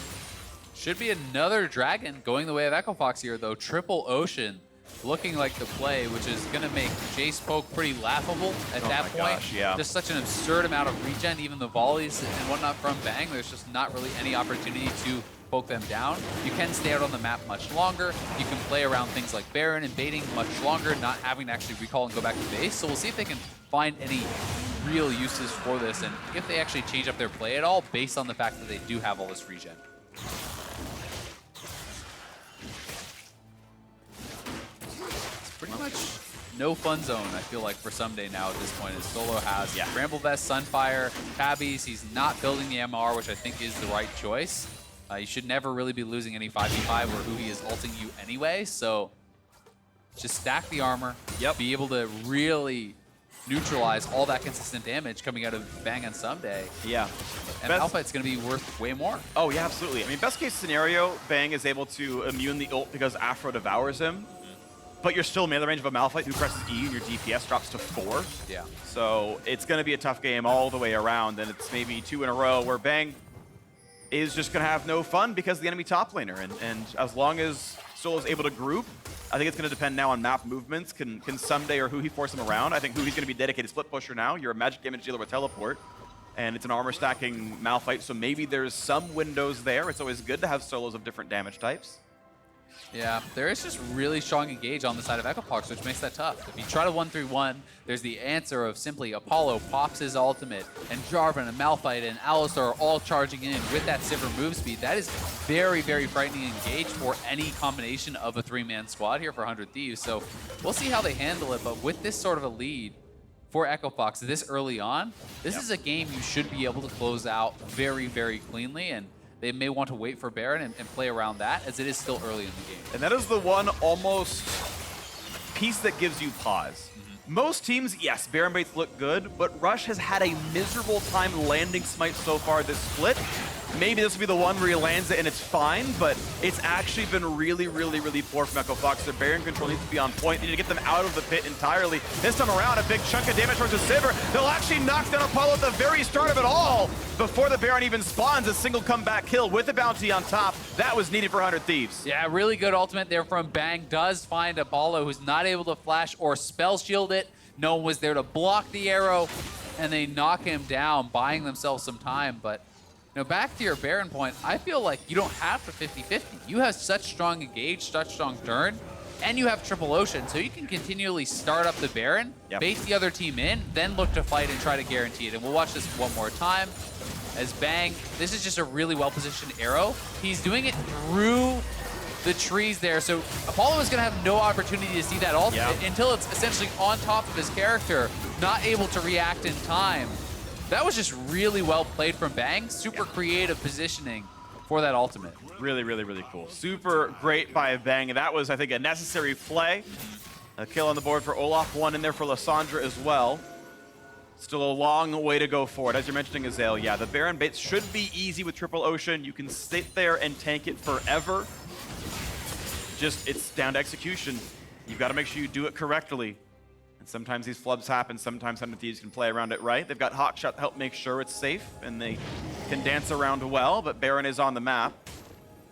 Should be another dragon going the way of Echo Fox here, though. Triple Ocean. looking like the play, which is going to make Jayce poke pretty laughable at that point. Gosh, yeah. Just such an absurd amount of regen, even the volleys and whatnot from Bang. There's just not really any opportunity to poke them down. You can stay out on the map much longer. You can play around things like Baron and baiting much longer, not having to actually recall and go back to base. So we'll see if they can find any real uses for this and if they actually change up their play at all based on the fact that they do have all this regen. It's pretty much no fun zone, I feel like, for Ssumday now at this point, as Solo has Bramble Vest, Sunfire, Tabbies. He's not building the MR, which I think is the right choice. You should never really be losing any 5v5 where Huhi is ulting you anyway, so just stack the armor, be able to really neutralize all that consistent damage coming out of Bang and Ssumday. Yeah. And Malphite's going to be worth way more. Oh, yeah, absolutely. I mean, best case scenario, Bang is able to immune the ult because Aphro devours him, but you're still in melee range of a Malphite who presses E and your DPS drops to 4. Yeah. So it's going to be a tough game all the way around, and it's maybe 2 in a row where Bang is just going to have no fun because of the enemy top laner. And as long as Solo's able to group, I think it's going to depend now on map movements. Can Ssumday or Huhi force him around? I think Huhi's going to be dedicated split pusher now. You're a magic damage dealer with teleport, and it's an armor stacking Malphite, so maybe there's some windows there. It's always good to have solos of different damage types. Yeah, there is just really strong engage on the side of Echopox, which makes that tough. If you try to 1-3-1, there's the answer of simply Apollo pops his ultimate, and Jarvan and Malphite and Alistar are all charging in with that Sivir move speed. That is very, very frightening engage for any combination of a 3-man squad here for 100 Thieves. So we'll see how they handle it, but with this sort of a lead for Echopox this early on, this is a game you should be able to close out very, very cleanly, and they may want to wait for Baron and play around that, as it is still early in the game. And that is the one almost piece that gives you pause. Most teams, yes, Baron baits look good, but Rush has had a miserable time landing Smite so far this split. Maybe this will be the one where he lands it and it's fine, but it's actually been really, really, really poor from Echofox. Their Baron control needs to be on point. They need to get them out of the pit entirely. This time around, a big chunk of damage towards the Sivir. They'll actually knock down Apollo at the very start of it all. Before the Baron even spawns, a single comeback kill with a bounty on top. That was needed for 100 Thieves. Yeah, really good ultimate there from Bang. Does find Apollo, who's not able to flash or spell shield it. No one was there to block the arrow, and they knock him down, buying themselves some time. But you know, back to your Baron point, I feel like you don't have to 50-50. You have such strong engage, such strong turn, and you have triple ocean, so you can continually start up the Baron, base the other team in, then look to fight and try to guarantee it. And we'll watch this one more time as Bang, this is just a really well-positioned arrow. He's doing it through the trees there, so Apollo is going to have no opportunity to see that ult until it's essentially on top of his character, not able to react in time. That was just really well played from Bang. Super creative positioning for that ultimate. Really, really, really cool. Super great by Bang. And that was, I think, a necessary play. A kill on the board for Olaf, one in there for Lissandra as well. Still a long way to go forward. As you're mentioning, Azael, yeah, the Baron baits should be easy with Triple Ocean. You can sit there and tank it forever. Just, it's down to execution. You've got to make sure you do it correctly. And sometimes these flubs happen. Sometimes 100 Thieves can play around it right. They've got Hawkshot to help make sure it's safe, and they can dance around well, but Baron is on the map.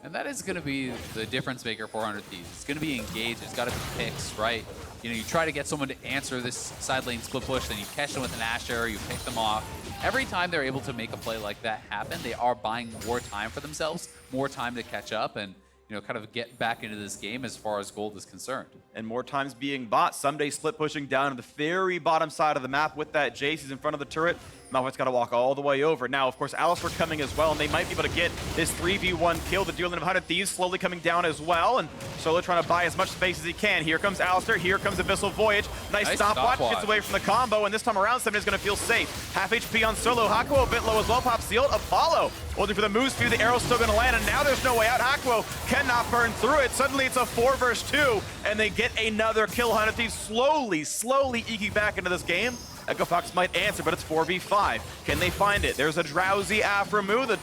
And that is going to be the difference maker for 100 Thieves. It's going to be engaged. It's got to be picks, right? You know, you try to get someone to answer this side lane split push, then you catch them with an Ashe arrow, you pick them off. Every time they're able to make a play like that happen, they are buying more time for themselves, more time to catch up, and you know, kind of get back into this game as far as gold is concerned. And more times being bought. Ssumday split pushing down to the very bottom side of the map with that Jayce. He's in front of the turret. Malphite's got to walk all the way over. Now, of course, Alistar coming as well, and they might be able to get this 3v1 kill. The dueling of 100 Thieves slowly coming down as well, and Solo trying to buy as much space as he can. Here comes Alistar. Here comes Abyssal Voyage. Nice stopwatch. Gets away from the combo, and this time around, Ssumday's going to feel safe. Half HP on Solo. Hakuho a bit low as well. Pops the ult. Apollo holding for the move speed. The arrow's still going to land, and now there's no way out. Hakuho cannot burn through it. Suddenly, it's a 4 versus 2, and they get another kill. 100 Thieves slowly eking back into this game. Echofox might answer, but it's 4v5. Can they find it? There's a drowsy Aphromoo. The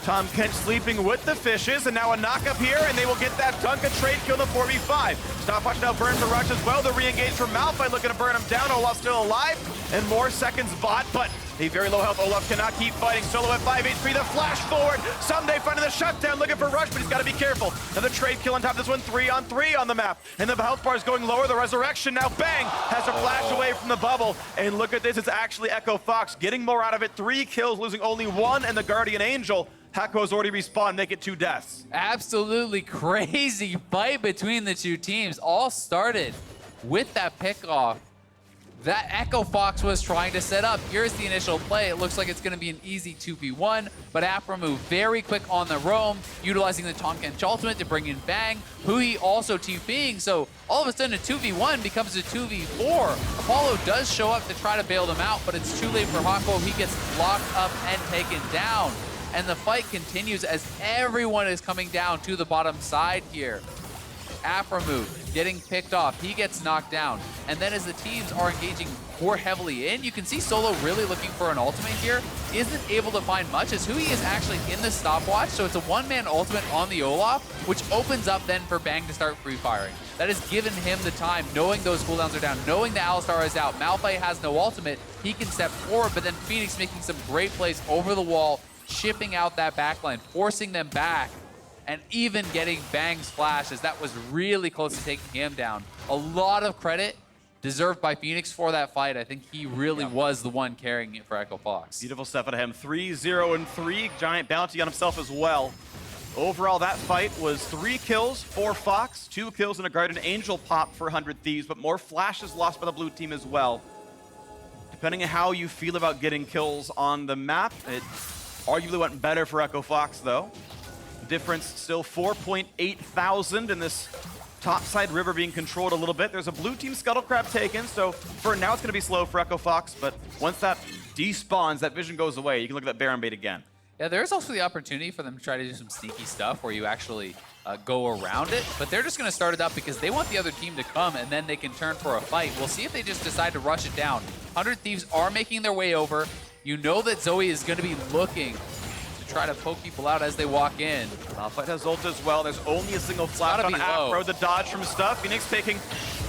Tahm Kench sleeping with the fishes, and now a knock up here, and they will get that Tonka trade kill in the 4v5. Stopwatch now burn for Rush as well. The re-engage from Malphite looking to burn him down. Olaf still alive, and more seconds bought, but A very low health Olaf cannot keep fighting. Solo at 5 HP, the flash forward. Ssumday finding the shutdown, looking for Rush, but he's got to be careful. Another trade kill on top of this one, 3-on-3 on the map. And the health bar is going lower, the resurrection now, bang, has to flash away from the bubble. And look at this, it's actually Echo Fox getting more out of it. 3 kills, losing only 1, and the Guardian Angel. Hakuho's already respawned, make it 2 deaths. Absolutely crazy fight between the two teams. All started with that pickoff that Echo Fox was trying to set up. Here's the initial play. It looks like it's going to be an easy 2v1, but Aphromoo very quick on the roam, utilizing the Tahm Kench ultimate to bring in Bang. Huhi also TPing, so all of a sudden a 2v1 becomes a 2v4. Apollo does show up to try to bail them out, but it's too late for Hakuho. He gets locked up and taken down. And the fight continues as everyone is coming down to the bottom side here. Aphromoo getting picked off, he gets knocked down. And then as the teams are engaging more heavily in, you can see Solo really looking for an ultimate here. Isn't able to find much as Huhi is actually in the stopwatch, so it's a one-man ultimate on the Olaf, which opens up then for Bang to start free firing. That has given him the time, knowing those cooldowns are down, knowing the Alistar is out. Malphite has no ultimate, he can step forward, but then Fenix making some great plays over the wall, chipping out that backline, forcing them back, and even getting Bang's flash, as that was really close to taking him down. A lot of credit deserved by Fenix for that fight. I think he really was the one carrying it for Echo Fox. Beautiful stuff out of him. 3-0-3, giant bounty on himself as well. Overall, that fight was 3 kills for Fox, 2 kills and a Guardian Angel pop for 100 Thieves, but more flashes lost by the blue team as well. Depending on how you feel about getting kills on the map, it arguably went better for Echo Fox, though. Difference still 4.8 thousand in this topside river being controlled a little bit. There's a blue team Scuttle Crab taken, so for now it's going to be slow for Echo Fox, but once that despawns, that vision goes away, you can look at that Baron bait again. Yeah, there's also the opportunity for them to try to do some sneaky stuff where you actually go around it, but they're just going to start it up because they want the other team to come and then they can turn for a fight. We'll see if they just decide to rush it down. 100 Thieves are making their way over. You know that Zoe is going to be looking to try to poke people out as they walk in. Malphite has ult as well. There's only a single flash on Afro. The dodge from stuff. Phoenix taking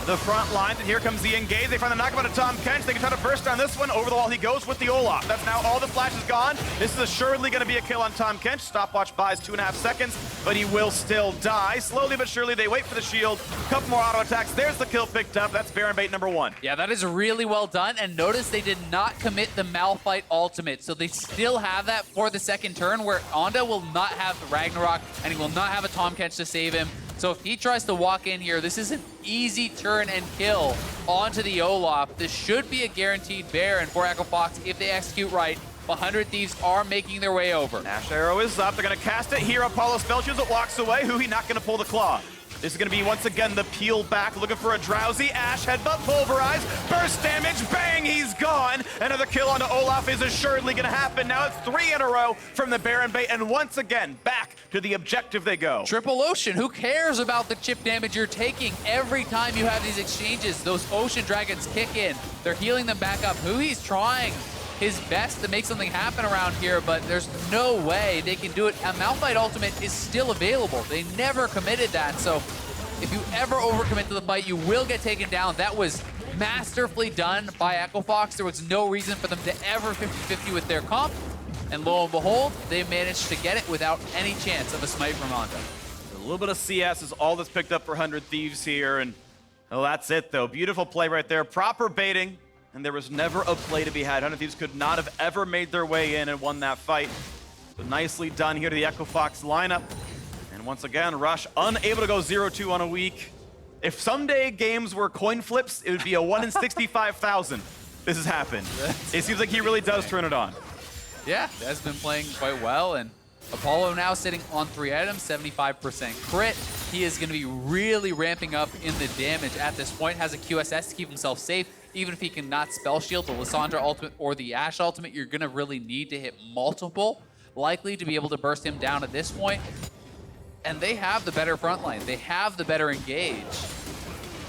the front line, and here comes the engage. They find the knockup on Tahm Kench. They can try to burst down this one. Over the wall he goes with the Olaf. That's now all the flash is gone. This is assuredly going to be a kill on Tahm Kench. Stopwatch buys 2.5 seconds, but he will still die. Slowly but surely, they wait for the shield. Couple more auto attacks. There's the kill picked up. That's Baron bait number 1. Yeah, that is really well done. And notice they did not commit the Malphite ultimate, so they still have that for the second turn, where Onda will not have the Ragnarok, and he will not have a Tahm Kench to save him. So if he tries to walk in here, this is an easy turn and kill onto the Olaf. This should be a guaranteed Baron for Echo Fox if they execute right. 100 Thieves are making their way over. Ashe arrow is up. They're going to cast it. Here, Apollo spell shields it, walks away. Huhi not going to pull the claw. This is going to be, once again, the peel back, looking for a drowsy. Ashe, headbutt, pulverize, burst damage, bang, he's gone. Another kill onto Olaf is assuredly going to happen. Now it's 3 in a row from the Baron bait, and once again, back to the objective they go. Triple Ocean, who cares about the chip damage you're taking? Every time you have these exchanges, those Ocean Dragons kick in. They're healing them back up. Huhi's trying his best to make something happen around here, but there's no way they can do it. A Malphite ultimate is still available. They never committed that, so if you ever overcommit to the fight, you will get taken down. That was masterfully done by Echo Fox. There was no reason for them to ever 50-50 with their comp, and lo and behold, they managed to get it without any chance of a smite from Onda. A little bit of CS is all that's picked up for 100 Thieves here, and well, that's it though. Beautiful play right there. Proper baiting. And there was never a play to be had. 100 Thieves could not have ever made their way in and won that fight. So nicely done here to the Echo Fox lineup. And once again, Rush unable to go 0-2 on a week. If Ssumday games were coin flips, it would be a 1 in 65,000. This has happened. It seems like he really does turn it on. Yeah, has been playing quite well, and Apollo now sitting on 3 items, 75% crit. He is going to be really ramping up in the damage at this point. Has a QSS to keep himself safe. Even if he cannot spell shield the Lissandra ultimate or the Ashe ultimate, you're going to really need to hit multiple, likely to be able to burst him down at this point. And they have the better front line. They have the better engage,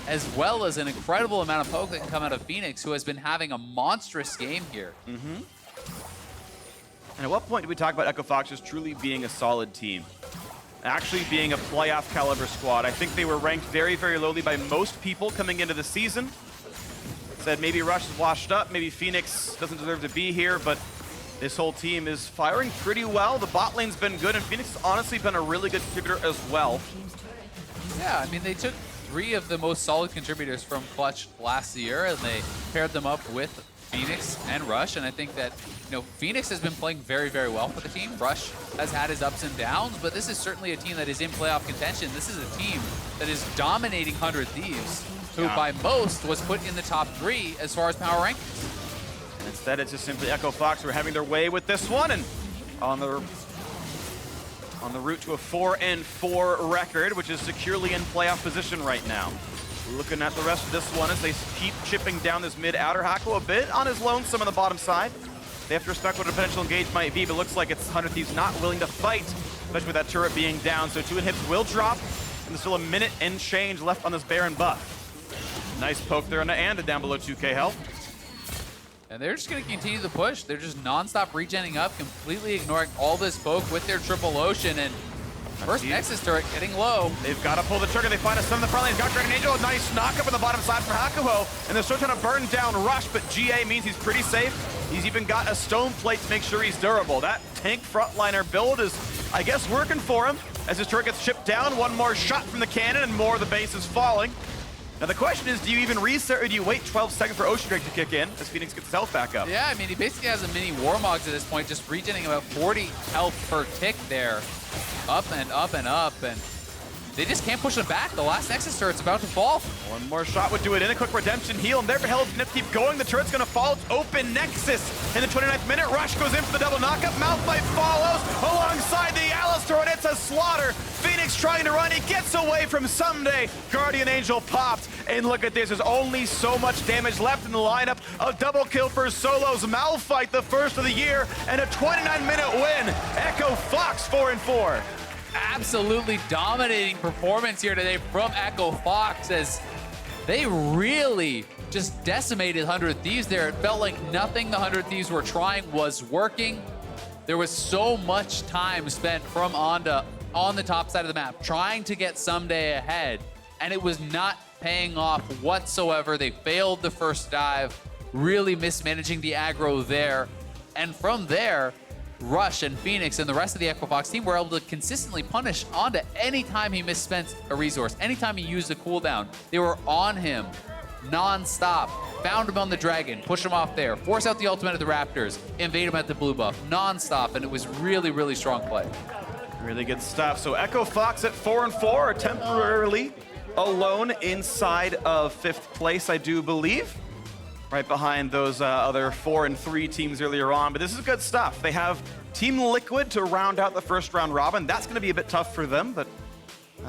as well as an incredible amount of poke that can come out of Fenix, who has been having a monstrous game here. And at what point do we talk about Echo Fox just truly being a solid team? Actually being a playoff caliber squad. I think they were ranked very, very lowly by most people coming into the season. said maybe Rush is washed up, maybe Fenix doesn't deserve to be here, but this whole team is firing pretty well. The bot lane's been good, and Fenix has honestly been a really good contributor as well. Yeah, I mean, they took 3 of the most solid contributors from Clutch last year, and they paired them up with Fenix and Rush, and I think that, Fenix has been playing very, very well for the team. Rush has had his ups and downs, but this is certainly a team that is in playoff contention. This is a team that is dominating 100 Thieves, who by most was put in the top 3 as far as power rankings. And instead, it's just simply Echo Fox who are having their way with this one, and on the route to a 4-4 record, which is securely in playoff position right now. Looking at the rest of this one as they keep chipping down this mid-outer. Hakuho a bit on his lonesome on the bottom side. They have to respect what a potential engage might be, but looks like it's 100 Thieves not willing to fight, especially with that turret being down. So 2 inhibs will drop, and there's still a minute and change left on this Baron buff. Nice poke there on the Anda down below 2k health. And they're just going to continue the push. They're just non-stop regenning up, completely ignoring all this poke with their triple ocean. And first Nexus turret getting low. They've got to pull the trigger. They find a stun in the front lane. He's got Dragon Angel. A nice knock up on the bottom side for Hakuho. And they're still trying to burn down Rush, but GA means he's pretty safe. He's even got a stone plate to make sure he's durable. That tank frontliner build is, I guess, working for him. As his turret gets chipped down, one more shot from the cannon and more of the base is falling. Now the question is, do you even reset or do you wait 12 seconds for Ocean Drake to kick in as Fenix gets his health back up? Yeah, I mean, he basically has a mini Warmogs at this point, just regenerating about 40 health per tick there. Up and up and up, and they just can't push it back. The last Nexus turret's about to fall. One more shot would do it in. A quick redemption heal, and there Hell's gonna keep going. The turret's gonna fall. It's open Nexus. In the 29th minute, Rush goes in for the double knockup. Malphite follows alongside the Alistar, and it's a slaughter. Phoenix trying to run. He gets away from Ssumday. Guardian Angel popped, and look at this. There's only so much damage left in the lineup. A double kill for Solos. Malphite, the first of the year, and a 29-minute win. Echo Fox 4-4. Absolutely dominating performance here today from Echo Fox as they really just decimated 100 Thieves there. It felt like nothing the 100 Thieves were trying was working. There was so much time spent from Onda on the top side of the map trying to get Ssumday ahead, and it was not paying off whatsoever. They failed the first dive, really mismanaging the aggro there. And from there, Rush and Fenix and the rest of the Echo Fox team were able to consistently punish Onda anytime he misspent a resource, anytime he used a cooldown. They were on him non-stop. Found him on the dragon, push him off there, force out the ultimate of the Raptors, invade him at the blue buff, non-stop, and it was really, really strong play. Really good stuff. So Echo Fox at 4-4 are temporarily alone inside of 5th place, I do believe. Right behind those other 4 and 3 teams earlier on. But this is good stuff. They have Team Liquid to round out the first round robin. That's going to be a bit tough for them, but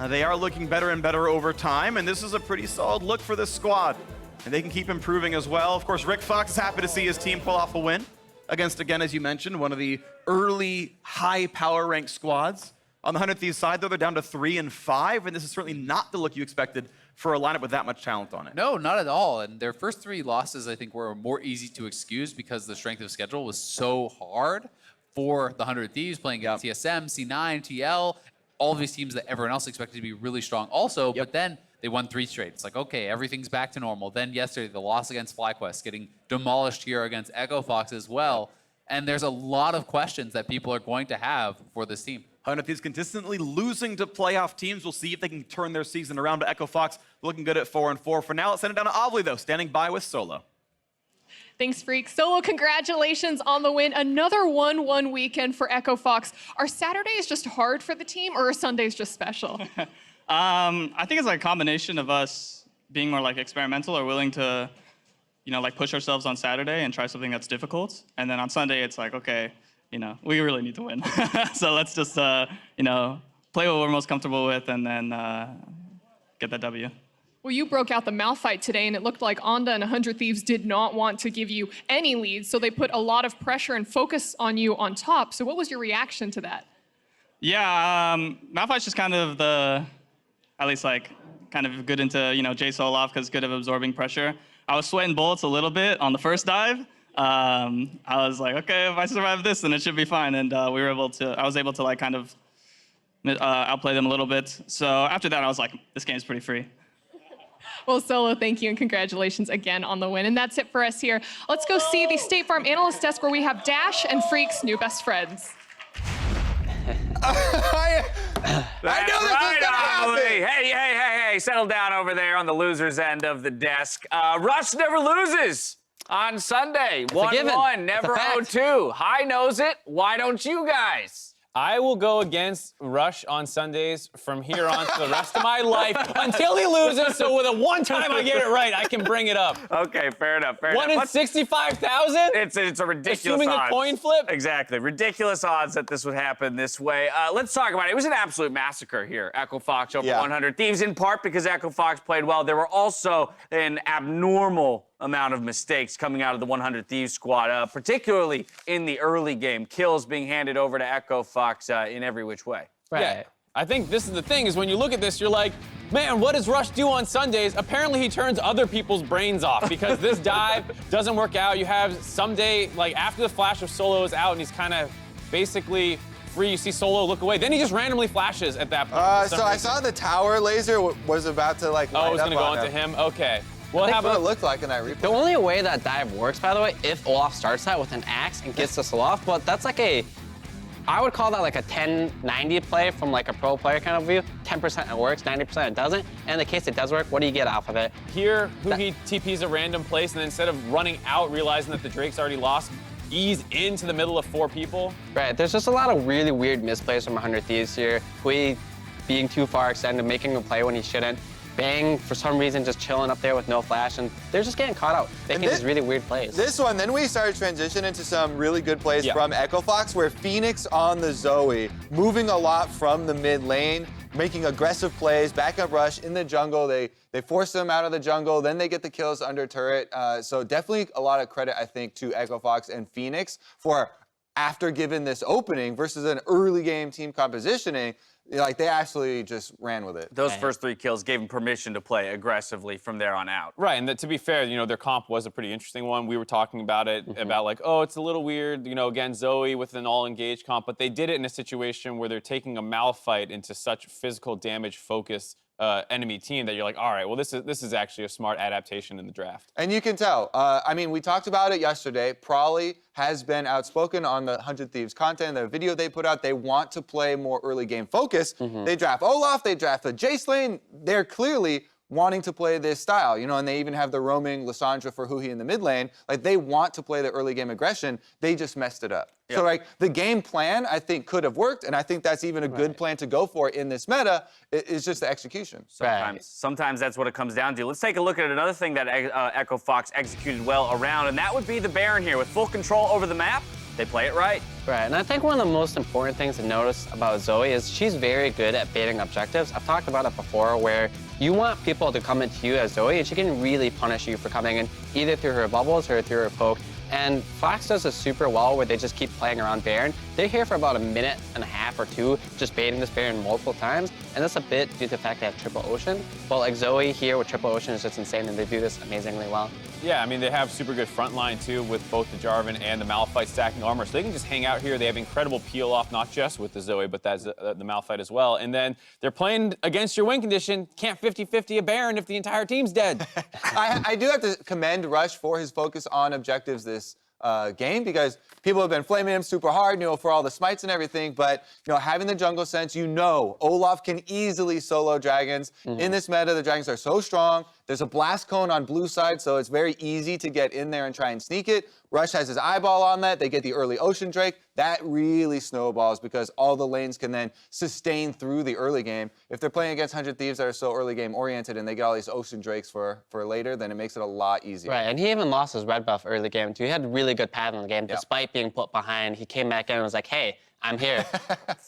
they are looking better and better over time. And this is a pretty solid look for this squad. And they can keep improving as well. Of course, Rick Fox is happy to see his team pull off a win against, again, as you mentioned, one of the early high power ranked squads. On the 100 Thieves side, though, they're down to 3 and 5, and this is certainly not the look you expected for a lineup with that much talent on it. No, not at all. And their first 3 losses, I think, were more easy to excuse because the strength of schedule was so hard for the 100 Thieves, playing against TSM, C9, TL, all of these teams that everyone else expected to be really strong also. But then they won 3 straight. It's like, okay, everything's back to normal. Then yesterday, the loss against FlyQuest, getting demolished here against Echo Fox as well. And there's a lot of questions that people are going to have for this team. 100 Thieves consistently losing to playoff teams. We'll see if they can turn their season around. But Echo Fox looking good at 4-4. For now, let's send it down to Ovly, though, standing by with Solo. Thanks, Freak. Solo, congratulations on the win. Another 1-1 weekend for Echo Fox. Are Saturdays just hard for the team, or are Sundays just special? I think it's like a combination of us being more like experimental or willing to, like push ourselves on Saturday and try something that's difficult. And then on Sunday, it's like, okay, we really need to win. So let's just, play what we're most comfortable with and then get that W. Well, you broke out the Malphite today, and it looked like Onda and 100 Thieves did not want to give you any leads, so they put a lot of pressure and focus on you on top. So what was your reaction to that? Yeah, Malphite's just kind of at least kind of good into, Jayce Olaf because good at absorbing pressure. I was sweating bullets a little bit on the first dive. I was like, okay, if I survive this, then it should be fine. And I was able to kind of outplay them a little bit. So after that, I was like, this game's pretty free. Well, Solo, thank you and congratulations again on the win. And that's it for us here. Let's go see the State Farm Analyst Desk where we have Dash and Freak's new best friends. I knew this was gonna happen. Hey, settle down over there on the loser's end of the desk. Rush never loses on Sunday. 1-1, never 0-2. High knows it. Why don't you guys? I will go against Rush on Sundays from here on to the rest of my life until he loses. So with a one time I get it right, I can bring it up. Okay, fair enough. 1 in 65,000? It's a ridiculous Assuming odds. a coin flip? Exactly. Ridiculous odds that this would happen this way. Let's talk about it. It was an absolute massacre here. Echo Fox over 100 Thieves, in part because Echo Fox played well. There were also an abnormal amount of mistakes coming out of the 100 Thieves squad, particularly in the early game. Kills being handed over to Echo Fox in every which way. Right. Yeah. I think this is the thing, is when you look at this, you're like, man, what does Rush do on Sundays? Apparently he turns other people's brains off because this dive doesn't work out. You have Ssumday, like after the flash of Solo is out and he's kind of basically free, you see Solo look away. Then he just randomly flashes at that point. So I saw the tower laser was about to like light it was up gonna go on into him? Okay. Well, That's how what it about looked like in that replay. The only way that dive works, by the way, if Olaf starts that with an axe and gets this Olaf, but that's like I would call that like a 10-90 play from like a pro player kind of view. 10% it works, 90% it doesn't. And in the case it does work, what do you get off of it? here, Huhi TP's a random place, and then instead of running out, realizing that the Drake's already lost, ease into the middle of 4 people. Right, there's just a lot of really weird misplays from 100 Thieves here. Huhi being too far extended, making a play when he shouldn't. Bang, for some reason, just chilling up there with no flash, and they're just getting caught out, making these really weird plays. This one, then we started transitioning into some really good plays from Echo Fox, where Fenix on the Zoe, moving a lot from the mid lane, making aggressive plays, backup rush in the jungle. They force them out of the jungle, then they get the kills under turret. So definitely a lot of credit, I think, to Echo Fox and Fenix for, after given this opening versus an early game team compositioning, like they actually just ran with it. Those first 3 kills gave him permission to play aggressively from there on out. Right, and to be fair, you know, their comp was a pretty interesting one. We were talking about it, about like, oh, it's a little weird, you know, again, Zoe with an all-engaged comp, but they did it in a situation where they're taking a Malphite into such physical damage focus enemy team that you're like, all right, well, this is actually a smart adaptation in the draft. And you can tell. I mean, we talked about it yesterday. Prolly has been outspoken on the 100 Thieves content, the video they put out. They want to play more early game focus. They draft Olaf, they draft the Jayce lane. They're clearly wanting to play this style, you know, and they even have the roaming Lissandra for Huhi in the mid lane. Like, they want to play the early game aggression. They just messed it up. So, like, the game plan, I think, could have worked, and I think that's even a good plan to go for in this meta. It's just the execution. Sometimes that's what it comes down to. Let's take a look at another thing that Echo Fox executed well around, and that would be the Baron here. With full control over the map, they play it right. Right, and I think one of the most important things to notice about Zoe is she's very good at baiting objectives. I've talked about it before, where you want people to come into you as Zoe, and she can really punish you for coming in either through her bubbles or through her poke. And Fox does this super well where they just keep playing around Baron. They're here for about 1.5 minutes or 2, just baiting this Baron multiple times. And that's a bit due to the fact they have Triple Ocean. But like Zoe here with Triple Ocean is just insane, and they do this amazingly well. Yeah, I mean, they have super good front line, too, with both the Jarvan and the Malphite stacking armor. So they can just hang out here. They have incredible peel off, not just with the Zoe, but that's the Malphite as well. And then they're playing against your win condition. Can't 50-50 a Baron if the entire team's dead. I do have to commend Rush for his focus on objectives this game, because people have been flaming him super hard, you know, for all the smites and everything, but, you know, having the jungle sense, you know, Olaf can easily solo dragons. In this meta, the dragons are so strong. There's a blast cone on blue side, so it's very easy to get in there and try and sneak it. Rush has his eyeball on that. They get the early Ocean Drake. That really snowballs because all the lanes can then sustain through the early game. If they're playing against 100 Thieves that are so early game oriented and they get all these Ocean Drakes for later, then it makes it a lot easier. Right, and he even lost his red buff early game too. He had a really good path in the game, despite being put behind. He came back in and was like, hey, I'm here.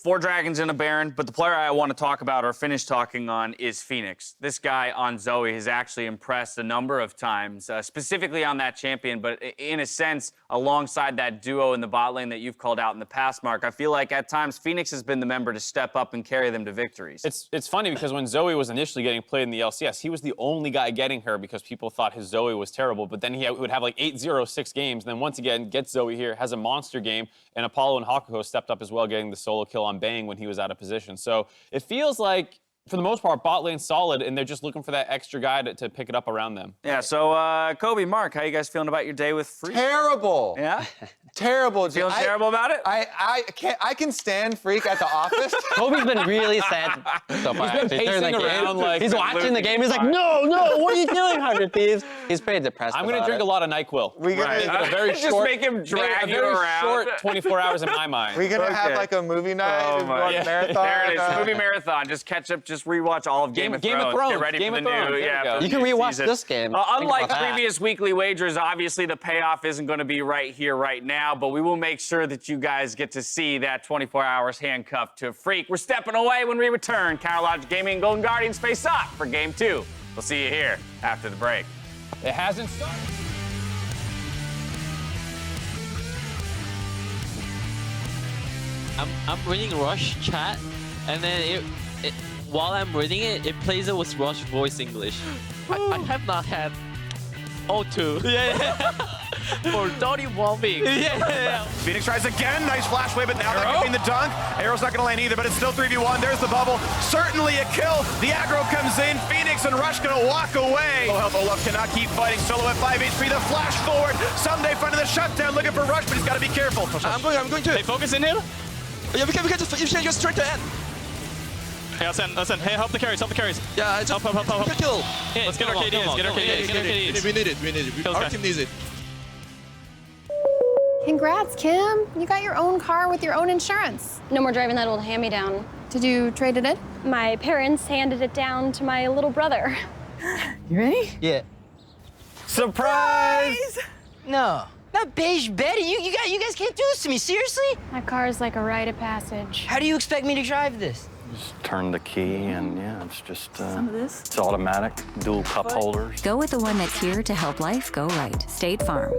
4 dragons and a Baron, but the player I want to talk about or finish talking on is Fenix. This guy on Zoe has actually impressed a number of times, specifically on that champion, but in a sense, alongside that duo in the bot lane that you've called out in the past, Mark, I feel like at times Fenix has been the member to step up and carry them to victories. It's funny because when Zoe was initially getting played in the LCS, he was the only guy getting her because people thought his Zoe was terrible, but then he would have like 8-0-6 games, and then once again, gets Zoe here, has a monster game, and Apollo and Hakuho stepped up as well, getting the solo kill on Bang when he was out of position. So it feels like for the most part, bot lane's solid, and they're just looking for that extra guy to pick it up around them. Yeah, so Kobe, Mark, how you guys feeling about your day with Freak? Terrible. Yeah? Terrible. Feeling terrible about it? I can stand Freak at the office. Kobe's been really sad so far. He's been pacing around like he's watching the game. He's like, no, what are you doing, 100 Thieves? He's pretty depressed. I'm gonna drink a lot of NyQuil. We're gonna Make it a very Just short, make him drag a you very around. short 24 hours in my mind. We're gonna have Okay. like a movie night Oh and go my- on a marathon. There it is, movie marathon. Just catch up, just rewatch all of Game of Game of Thrones. Thrones. Get ready Game for of the Thrones. new, There we yeah. go. for the You can new rewatch season. this game. Unlike Think about that. previous weekly wagers, obviously the payoff isn't going to be right here, right now, but we will make sure that you guys get to see that 24 hours handcuffed to Freak. We're stepping away when we return. Counterlogic Gaming and Golden Guardians face up for Game 2. We'll see you here after the break. It hasn't started. I'm reading Rush chat, and then while I'm reading it, it plays it with Rush voice English. I have not had O2. Yeah. For 31 weeks. Yeah. Phoenix tries again. Nice flash wave, but now they're getting the dunk. Arrow's not going to land either, but it's still 3v1. There's the bubble. Certainly a kill. The aggro comes in. Phoenix and Rush going to walk away. Low health Olaf cannot keep fighting. Solo at 5 HP. The flash forward. Ssumday finding the shutdown, looking for Rush, but he's got to be careful. I'm going to. Hey, focus in here. Yeah, we can just try to end. Hey, I'll send. Hey, help the carries. Yeah, I just help. kill. Yeah, let's get our KDs. Get our KDs. We need it. Our team needs it. Congrats, Kim. You got your own car with your own insurance. No more driving that old hand-me-down. Did you trade it in? My parents handed it down to my little brother. You ready? Yeah. Surprise! No. Not beige Betty. You guys can't do this to me. Seriously? My car is like a rite of passage. How do you expect me to drive this? Just turn the key and yeah, it's just Some of this. it's automatic, dual cup holders. Go with the one that's here to help life go right. State Farm.